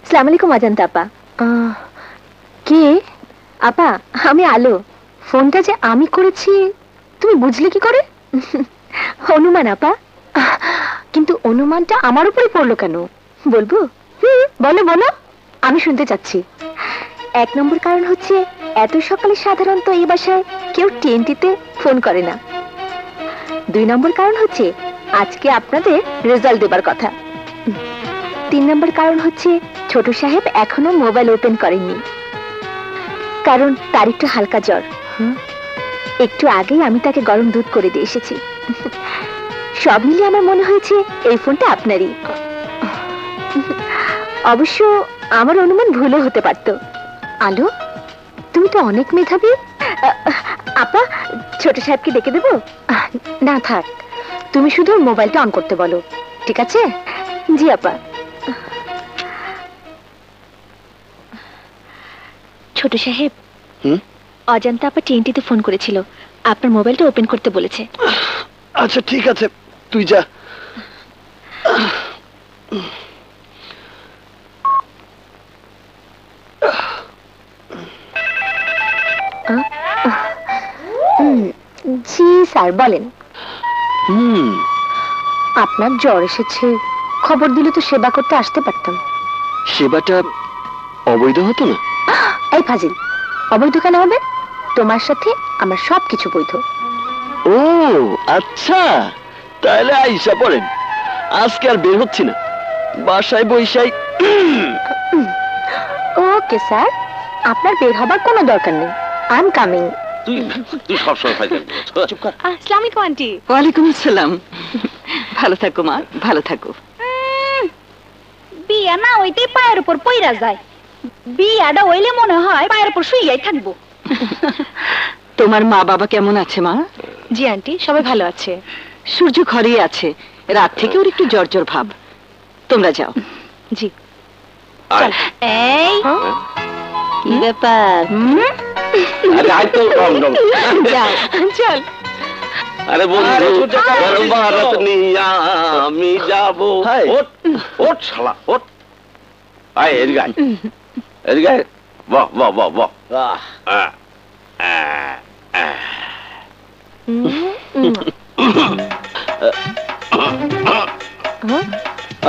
আসসালামু আলাইকুম অজন্তা আপা। কে? আপা আমি আলো। ফোনটা যে আমি করেছি তুমি বুঝলে কি করে? অনুমান আপা। কিন্তু অনুমানটা আমার উপরে পড়লো কেন বলবো? বলো বলো, আমি শুনতে চাচ্ছি। 1 নম্বর কারণ হচ্ছে এত সকালে সাধারণত এই বাসায় কেউ টিএনটিতে ফোন করে না। 2 নম্বর কারণ হচ্ছে আজকে আপনাদের রেজাল্ট দেবার কথা। 3 নম্বর কারণ হচ্ছে ছোট সাহেব এখনো মোবাইল ওপেন করেননি, কারণ তার একটু হালকা জ্বর। একটু আগেই আমি তাকে গরম দুধ করে দিয়ে এসেছি। সব মিলিয়ে আমার মনে হয়েছে এই ফোনটা আপনারই। অবশ্য আমার অনুমান ভুলও হতে পারত। আলো, তুমি তো অনেক মেধাবী। আপা, ছোট সাহেবকে ডেকে দেবো? না থাক, তুমি শুধু মোবাইলটা অন করতে বলো, ঠিক আছে? জি আপা। ছোট সাহেব, অজান্তা আপা টিএনটিতে ফোন করেছিল, আপনার মোবাইলটা ওপেন করতে বলেছে। আচ্ছা ঠিক আছে, তুই যা। জি স্যার, বলেন। আপনার জ্বর এসেছে, খবর দিলে তো সেবা করতে আসতে পারতাম। সেবাটা অবৈধ হতো না? এই ফাজিল, অবৈধ কেন হবে? তোমার সাথে আমার সবকিছু বৈধ। ও আচ্ছা, তাহলে আইসা পড়েন, আজকে আর বের হচ্ছি না, বাসায় বৈশাই। ওকে স্যার, আপনার বের হবার কোনো দরকার নেই, আই এম কামিং। তুই সবসময় ফাইল করবি। চুপ কর। আসসালামু আলাইকুম আন্টি। ওয়ালাইকুম আসসালাম। ভালো থাকো মা, ভালো থাকো। বিয়া না হইতেই পায়ের উপর পইরা যায়, বিয়াটা হইলে মনে হয় পায়ের উপর শুইয়াই থাকবো। তোমার মা বাবা কেমন আছে মা? জি আন্টি, সবাই ভালো আছে। সূর্য ঘরেই আছে, রাত থেকে ওর একটু জ্বর জ্বর ভাব। তোমরা যাও। জি চল। এই কি ব্যাপার? আরে আয় তো, যাও চল। আরে বন্ধু, ভারত নিয়া আমি যাব। ওঠ ওঠ শালা, ওঠ। আয় এদিকে আয়, এদিকে আয়। বাহ বাহ বাহ বাহ।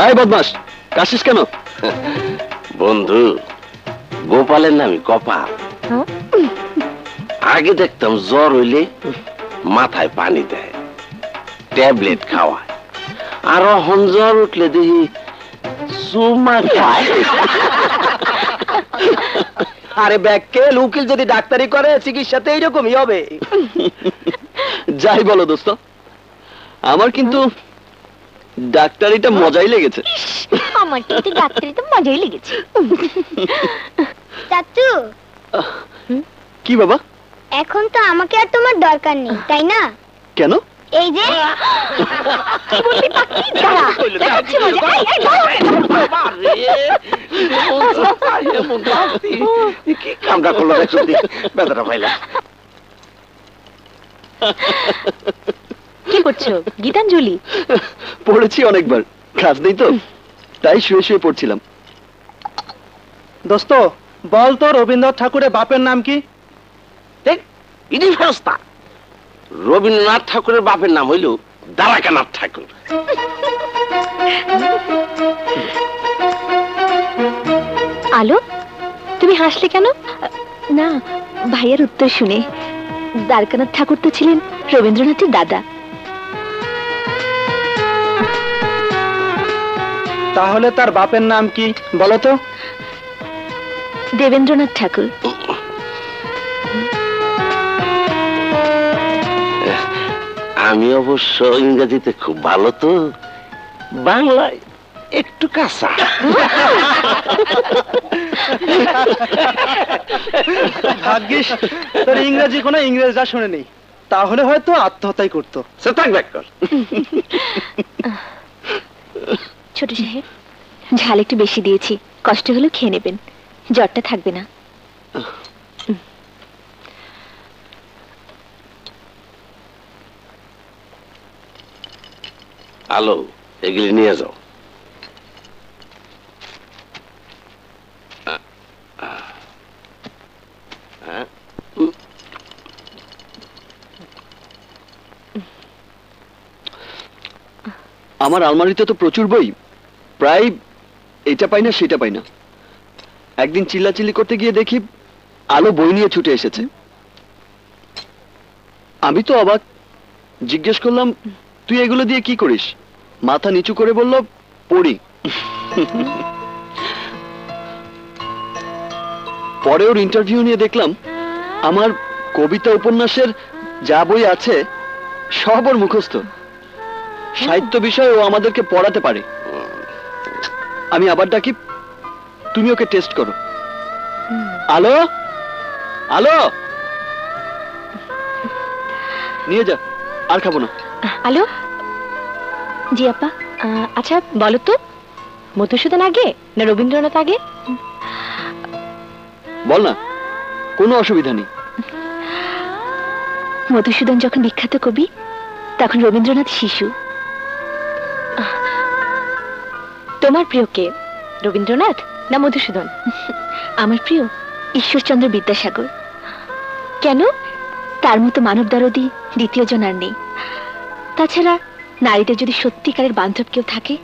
আয় বদমাস, কাশিস কেন? বন্ধু, গোপালের নামই কপাল। আগে দেখতাম জ্বর হইলে মাথায় পানি দেয়, ট্যাবলেট খাওয়ায়, আর এখন জ্বর উঠলে দেখি চুমা খায়। আরে ব্যাককেল, উকিল যদি ডাক্তারি করে চিকিৎসাতে এইরকমই হবে। যাই বলো দোস্ত, আমার কিন্তু ডাক্তারিটা মজাই লেগেছে। আমার কিন্তু ডাক্তারি তো মজাই লেগেছে। চাচু, কি বাবা? এখন তো আমাকে আর তোমার দরকার নেই, তাই না? কেন? এই যে কি বলবি পাখি? দাঁড়া, দেখাচ্ছি মজা। কি কামটা করলো দেখো, ব্যথাটা পাইলা। কি করছো? গীতাঞ্জলি পড়েছি অনেকবার, কাজ নেই তো, তাই শুয়ে শুয়ে পড়ছিলাম। দোস্ত বল তো, রবীন্দ্রনাথ ঠাকুরের বাপের নাম কি? ইনি ফেরস্তা। রবীন্দ্রনাথ ঠাকুরের বাপের নাম হইল দ্বারকানাথ ঠাকুর। আলো, তুমি হাসলে কেন? না, ভাইয়ের উত্তর শুনে। দ্বারকানাথ ঠাকুর তো ছিলেন রবীন্দ্রনাথের দাদা। তাহলে তার বাপের নাম কি বলো তো? দেবেন্দ্রনাথ ঠাকুর। আমি অবশ্য ইংরেজিতে খুব ভালো, তো বাংলায় একটু কাঁচা। ভাগ্যিস তোর ইংরেজি কোনো ইংরেজরা শুনেনি, তাহলে হয়তো আত্মহত্যাই করতো। সে থাক ব্যাক কর। ছোট সাহেব, ঝাল একটু বেশি দিয়েছি, কষ্ট হলেও খেয়ে নেবেন, জ্বরটা থাকবে না। আলো, এগুলি নিয়ে যাও। আমার আলমারিতে তো প্রচুর বই, প্রায় এটা পাই না সেটা পাই না। একদিন চিল্লাচিল্লি করতে গিয়ে দেখি আলো বই নিয়ে ছুটে এসেছে। আমি তো অবাক, জিজ্ঞেস করলাম তুই এগুলো দিয়ে কি করিস? মাথা নিচু করে বলল পড়ি। পরে ওর ইন্টারভিউ নিয়ে দেখলাম আমার কবিতা উপন্যাসের যা বই আছে সব ওর মুখস্থ। সাহিত্য বিষয়ে ও আমাদেরকে পড়াতে পারে। আমি আবার ডাকি, তুমি ওকে টেস্ট করো। আলো, আলো, নিয়ে যা, আর খাবো না। আলো, জি আপা। আচ্ছা বলো তো, মধুসূদন আগে না রবীন্দ্রনাথ আগে? বল না, কোনো অসুবিধা নেই। মধুসূদন যখন বিখ্যাত কবি, তখন রবীন্দ্রনাথ শিশু। তোমার প্রিয় কে, রবীন্দ্রনাথ না মধুসূদন? আমার প্রিয় ঈশ্বরচন্দ্র বিদ্যাসাগর। কেন? তার মতো মানব দরদি দ্বিতীয় জন আর নেই। তাছাড়া নারীদের যদি সত্যিকারের বান্ধব কেউ থাকে,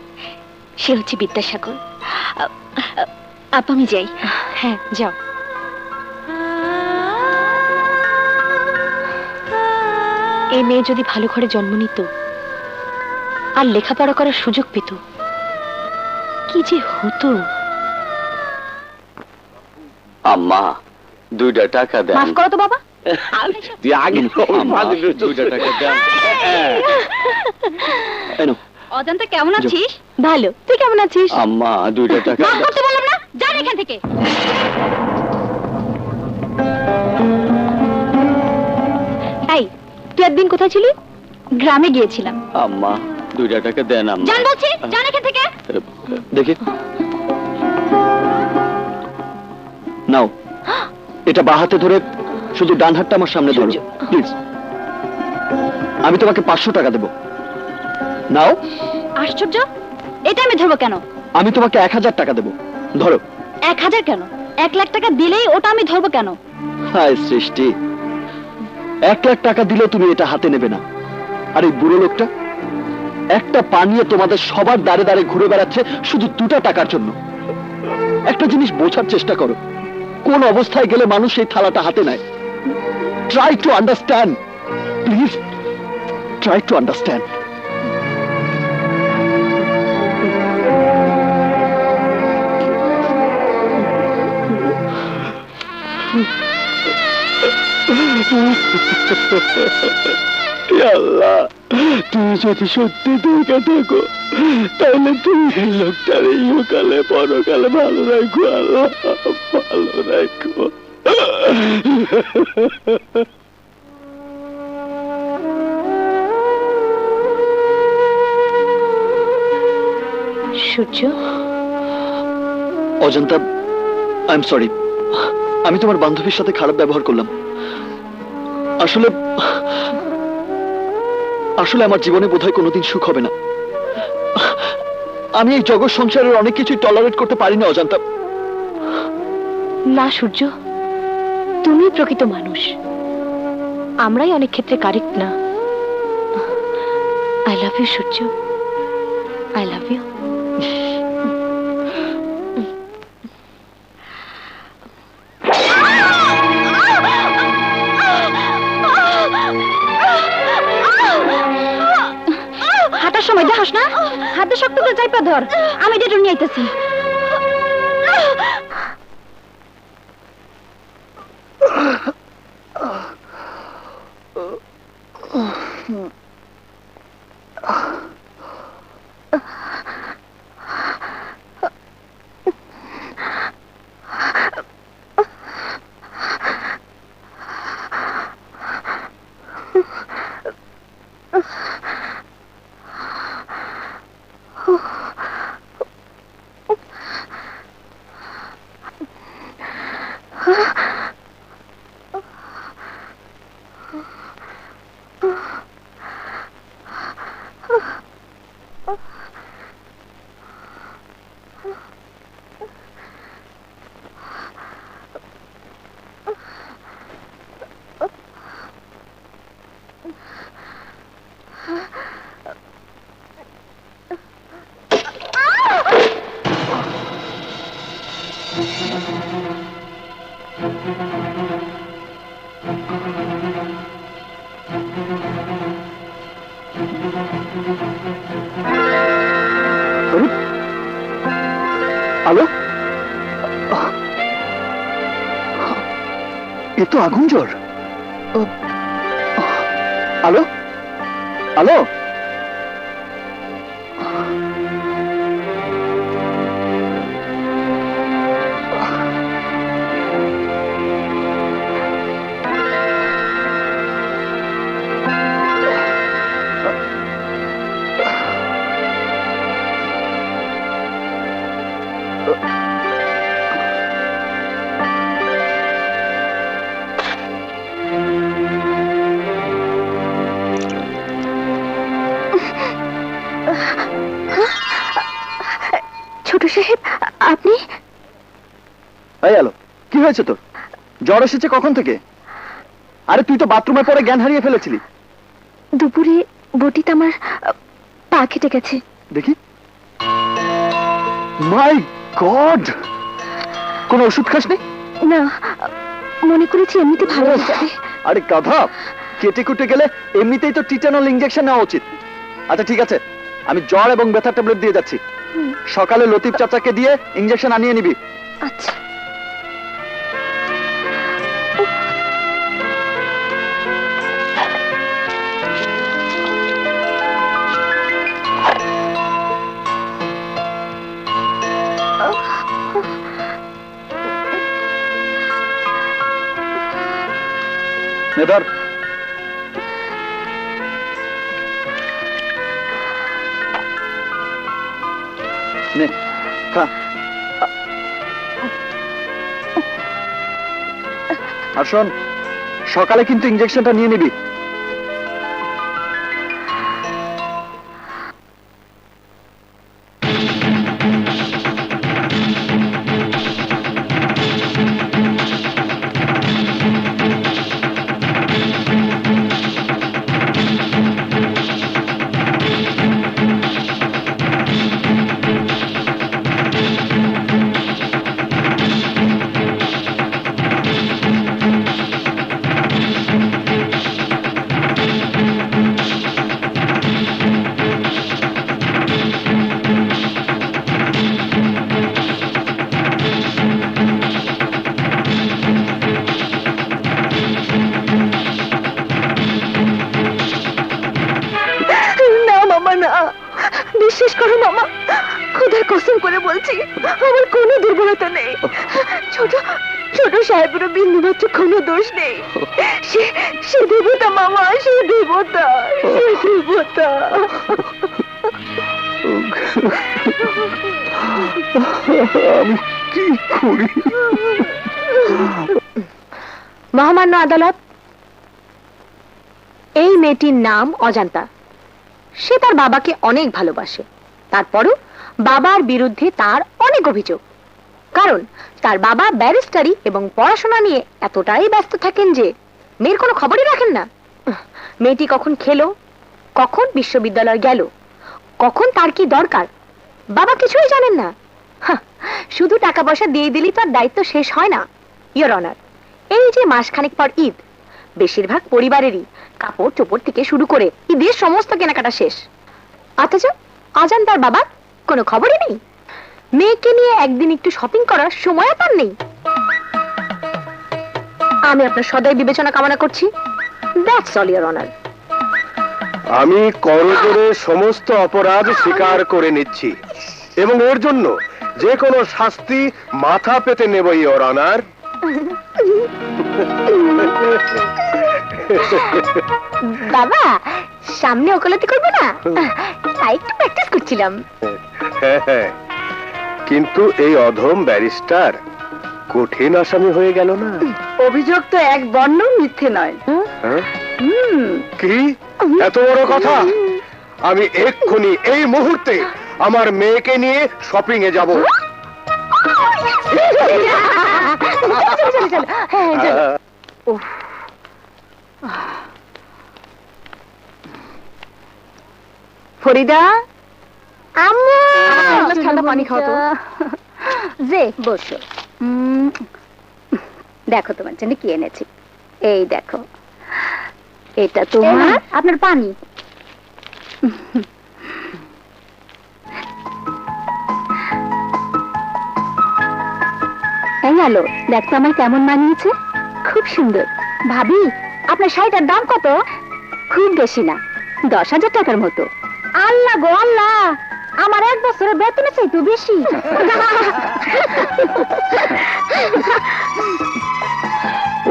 সে হচ্ছে বিদ্যাসাগর। আপা আমি যাই। হ্যাঁ যাও। এই মেয়ে যদি ভালো ঘরে জন্ম নিত আর লেখাপড়া করার সুযোগ পেত, কি যে হতো। আম্মা 2টা টাকা দেন। মাফ করো তো বাবা। অজান্তা কেমন আছিস? ভালো, তুই কেমন আছিস? আম্মা 2টা টাকা। মাফ করতে বললাম না, যা এখান থেকে। এই, তুই একদিন কোথায় ছিলি? গ্রামে গিয়েছিলাম। আম্মা 2টা টাকা দেন আম্মা। জান বলছি, জান এখান থেকে। দেখি, নাও, এটা বাঁ হাতে ধরে শুধু ডান হাতটা আমার সামনে ধরো প্লিজ। আমি তোমাকে 500 টাকা দেব, নাও। আশ্চর্য, এটা আমি ধরবো কেন? আমি তোমাকে 1000 টাকা দেব, ধরো। 1000 কেন? 1 লাখ টাকা দিলেই ওটা আমি ধরবো কেন? হায় সৃষ্টি, 1 লাখ টাকা দিলেও তুমি এটা হাতে নেবে না। আর এই বুড়ো লোকটা একটা পা নিয়ে তোমাদের সবার দাঁড়ে দাঁড়ে ঘুরে বেড়াচ্ছে শুধু 2টা টাকার জন্য। একটা জিনিস বোঝার চেষ্টা করো, কোন অবস্থায় গেলে মানুষ এই থালাটা হাতে নেয়। Try to understand please, try to understand. Allah, তুমি যদি সত্যি দেখে থাকো, তাহলে তুমি এই লোকটার ইহকালে পরকালে ভালো রাখো। আল্লাহ ভালো রাখো। সূর্য, অজন্তা, আই এম সরি, আমি তোমার বান্ধবীর সাথে খারাপ ব্যবহার করলাম। আসলে আসলে আমার জীবনে বোধহয় কোনোদিন সুখ হবে না। আমি এই জগৎ সংসারের অনেক কিছুই টলারেট করতে পারি না অজান্তা। না সূর্য, তুমি প্রকৃত মানুষ, আমরাই অনেক ক্ষেত্রে কারেক্ট না। I love you Surya, I love you. হাঁটার সময় দেখাস না, হাতে শক্ত করে চাইপা ধর, আমি যেটা নিয়ে আইতেছি। আলো, এ তো আগুন জ্বর। আলো, আলো, ছোট সাহেব, আপনি? এই আলো, কি হয়েছে তোর? জ্বর এসেছে কখন থেকে? আরে তুই তো বাথরুমে পরে জ্ঞান হারিয়ে ফেলেছিলি। দুপুরে বটিতে আমার পা কেটে গেছে। দেখি। মাই গড, কোন ওষুধ খাসনি? না, মনে করেছি এমনিতে ভালো হয়ে যাবে। আরে গাধা, কেটে কুটে গেলে এমনিতেই তো টিটানল ইনজেকশন নেওয়া উচিত। আচ্ছা ঠিক আছে, আমি জ্বর এবং ব্যথার ট্যাবলেট দিয়ে যাচ্ছি। সকালে লতিফ চাচাকে দিয়ে ইনজেকশন আনিয়ে নিবি। আচ্ছা। নে ধর। নে খা। আর শোন, সকালে কিন্তু ইনজেকশনটা নিয়ে নিবি। বিশ্বাস করো মামা, খোদার কসম করে বলছি, আমার কোনো দুর্বলতা নেই। ছোট ছোট সাহেবেরও বিন্দুমাত্র কোনো দোষ নেই। সে দেবতা মামা, সে দেবতা, সে দেবতা। আমি কি করি? মহামান্য আদালত, এই মেয়েটির নাম অজান্তা। সে তার বাবাকে অনেক ভালোবাসে, তারপরও বাবার বিরুদ্ধে তার অনেক অভিযোগ। কারণ তার বাবা ব্যারিস্টারি এবং পড়াশোনা নিয়ে এতটাই ব্যস্ত থাকেন যে মেয়ের কোনো খবরই রাখেন না। মেয়েটি কখন খেলো, কখন বিশ্ববিদ্যালয় গেল, কখন তার কি দরকার, বাবা কিছুই জানেন না। শুধু টাকা পয়সা দিয়ে দিলেই তার দায়িত্ব শেষ হয় না। ইয়োর অনার, এই যে মাসখানেক পর ঈদ, বেশিরভাগ পরিবারেরই কাপড় চোপড় থেকে শুরু করে ঈদের সমস্ত কেনাকাটা শেষ, অথচ অজান্তার বাবার কোনো খবরই নেই। মেয়েকে নিয়ে একদিন একটু শপিং করার সময় তার নেই। আমি আপনার সদয় বিবেচনা কামনা করছি। That's all your honour. আমি করজোড়ে সমস্ত অপরাধ স্বীকার করে নিচ্ছি এবং এর জন্য যে কোনো শাস্তি মাথা পেতে নেব ইয়োর অনার। বাবা, সামনে ওকালতি করবো না, তাই একটু প্র্যাকটিস করছিলাম। কিন্তু এই অধম ব্যারিস্টার কঠিন আসামি হয়ে গেল না? অভিযোগ তো এক বর্ণ মিথ্যে নয়। কি এত বড় কথা? আমি এক্ষুনি এই মুহূর্তে আমার মেয়েকে নিয়ে শপিং এ যাব। ফরিদা, আম্মু ঠান্ডা পানি খাও তো। যে বসো, দেখো তোমার জন্য কি এনেছি। এই দেখো, এটা তোমার, আপনার পানি। এই আলো, দেখো আমার কেমন মানিয়েছে, খুব সুন্দর। ভাবি, আপনার শাড়িটার দাম কত? খুব বেশি না, 10,000 টাকার মতো। আল্লাহ গো আল্লাহ, আমার 1 বছরের বেতনের চাইতে বেশি।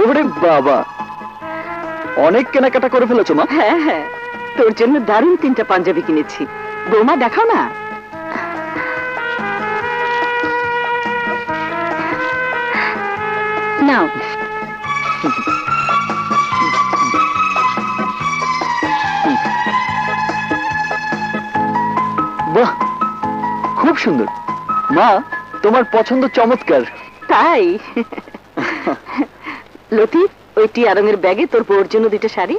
ওরে বাবা, অনেক কেনাকাটা করে ফেলেছো মা। হ্যাঁ হ্যাঁ, তোর জন্য দারুণ 3টা পাঞ্জাবি কিনেছি। বৌমা দেখাও না। নাও। বাহ, খুব সুন্দর। মা, তোমার পছন্দ চমৎকার। তাই? লতিফ, ওই টিয়া রঙের ব্যাগে তোর বউর জন্য 2টা শাড়ি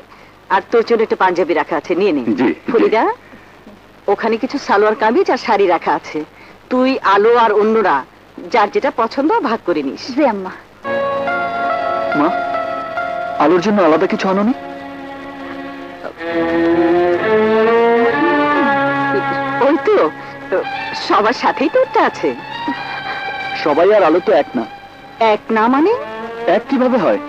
আর তোর জন্য একটা পাঞ্জাবি রাখা আছে, নিয়ে নে। জি, ফরিদা, ওখানে কিছু সালোয়ার কামিজ আর শাড়ি রাখা আছে, তুই, আলো আর অন্যরা যার যেটা পছন্দ ভাগ করে নিস। জি আম্মা। মা, আলোর জন্য আলাদা কিছু আনোনি? ওই তো সবার সাথেই তো ওটা আছে। সবাই আর আলো তো এক না। এক না মানে? এক কিভাবে হয়?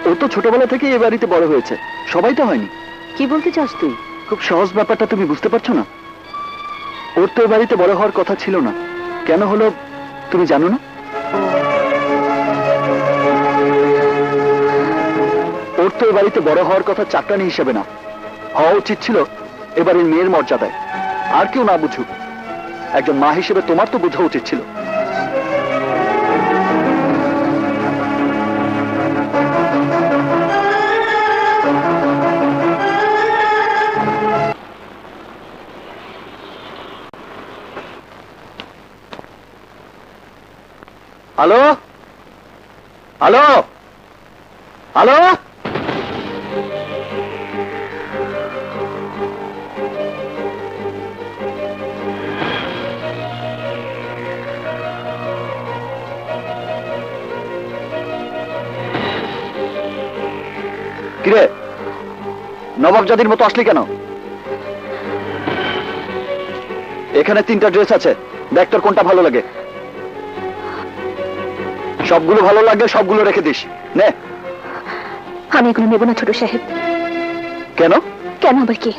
ও তো ছোটবেলা থেকে এ বাড়িতে বড় হয়েছে, সবাই তো হয়নি। কি বলতে চাস তুই? খুব সহজ ব্যাপারটা তুমি বুঝতে পারছো না? ওর তো এ বাড়িতে বড় হওয়ার কথা ছিল না, কেন হলো তুমি জানো না? ওর তো এ বাড়িতে বড় হওয়ার কথা চাকরানি হিসেবে না, হওয়া উচিত ছিল এবারের মেয়ের মর্যাদায়। আর কেউ না বুঝুক, একজন মা হিসেবে তোমার তো বোঝা উচিত ছিল। হ্যালো হ্যালো হ্যালো, কিরে নবাব জাতির মতো আসলি কেন? এখানে 3টা ড্রেস আছে, দেখ তোর কোনটা ভালো লাগে। সবগুলো ভালো লাগে, সবগুলো রেখে দিস। নে। আমি এগুলো নেব না ছোট সাহেব। কেন? কেন আবার কি?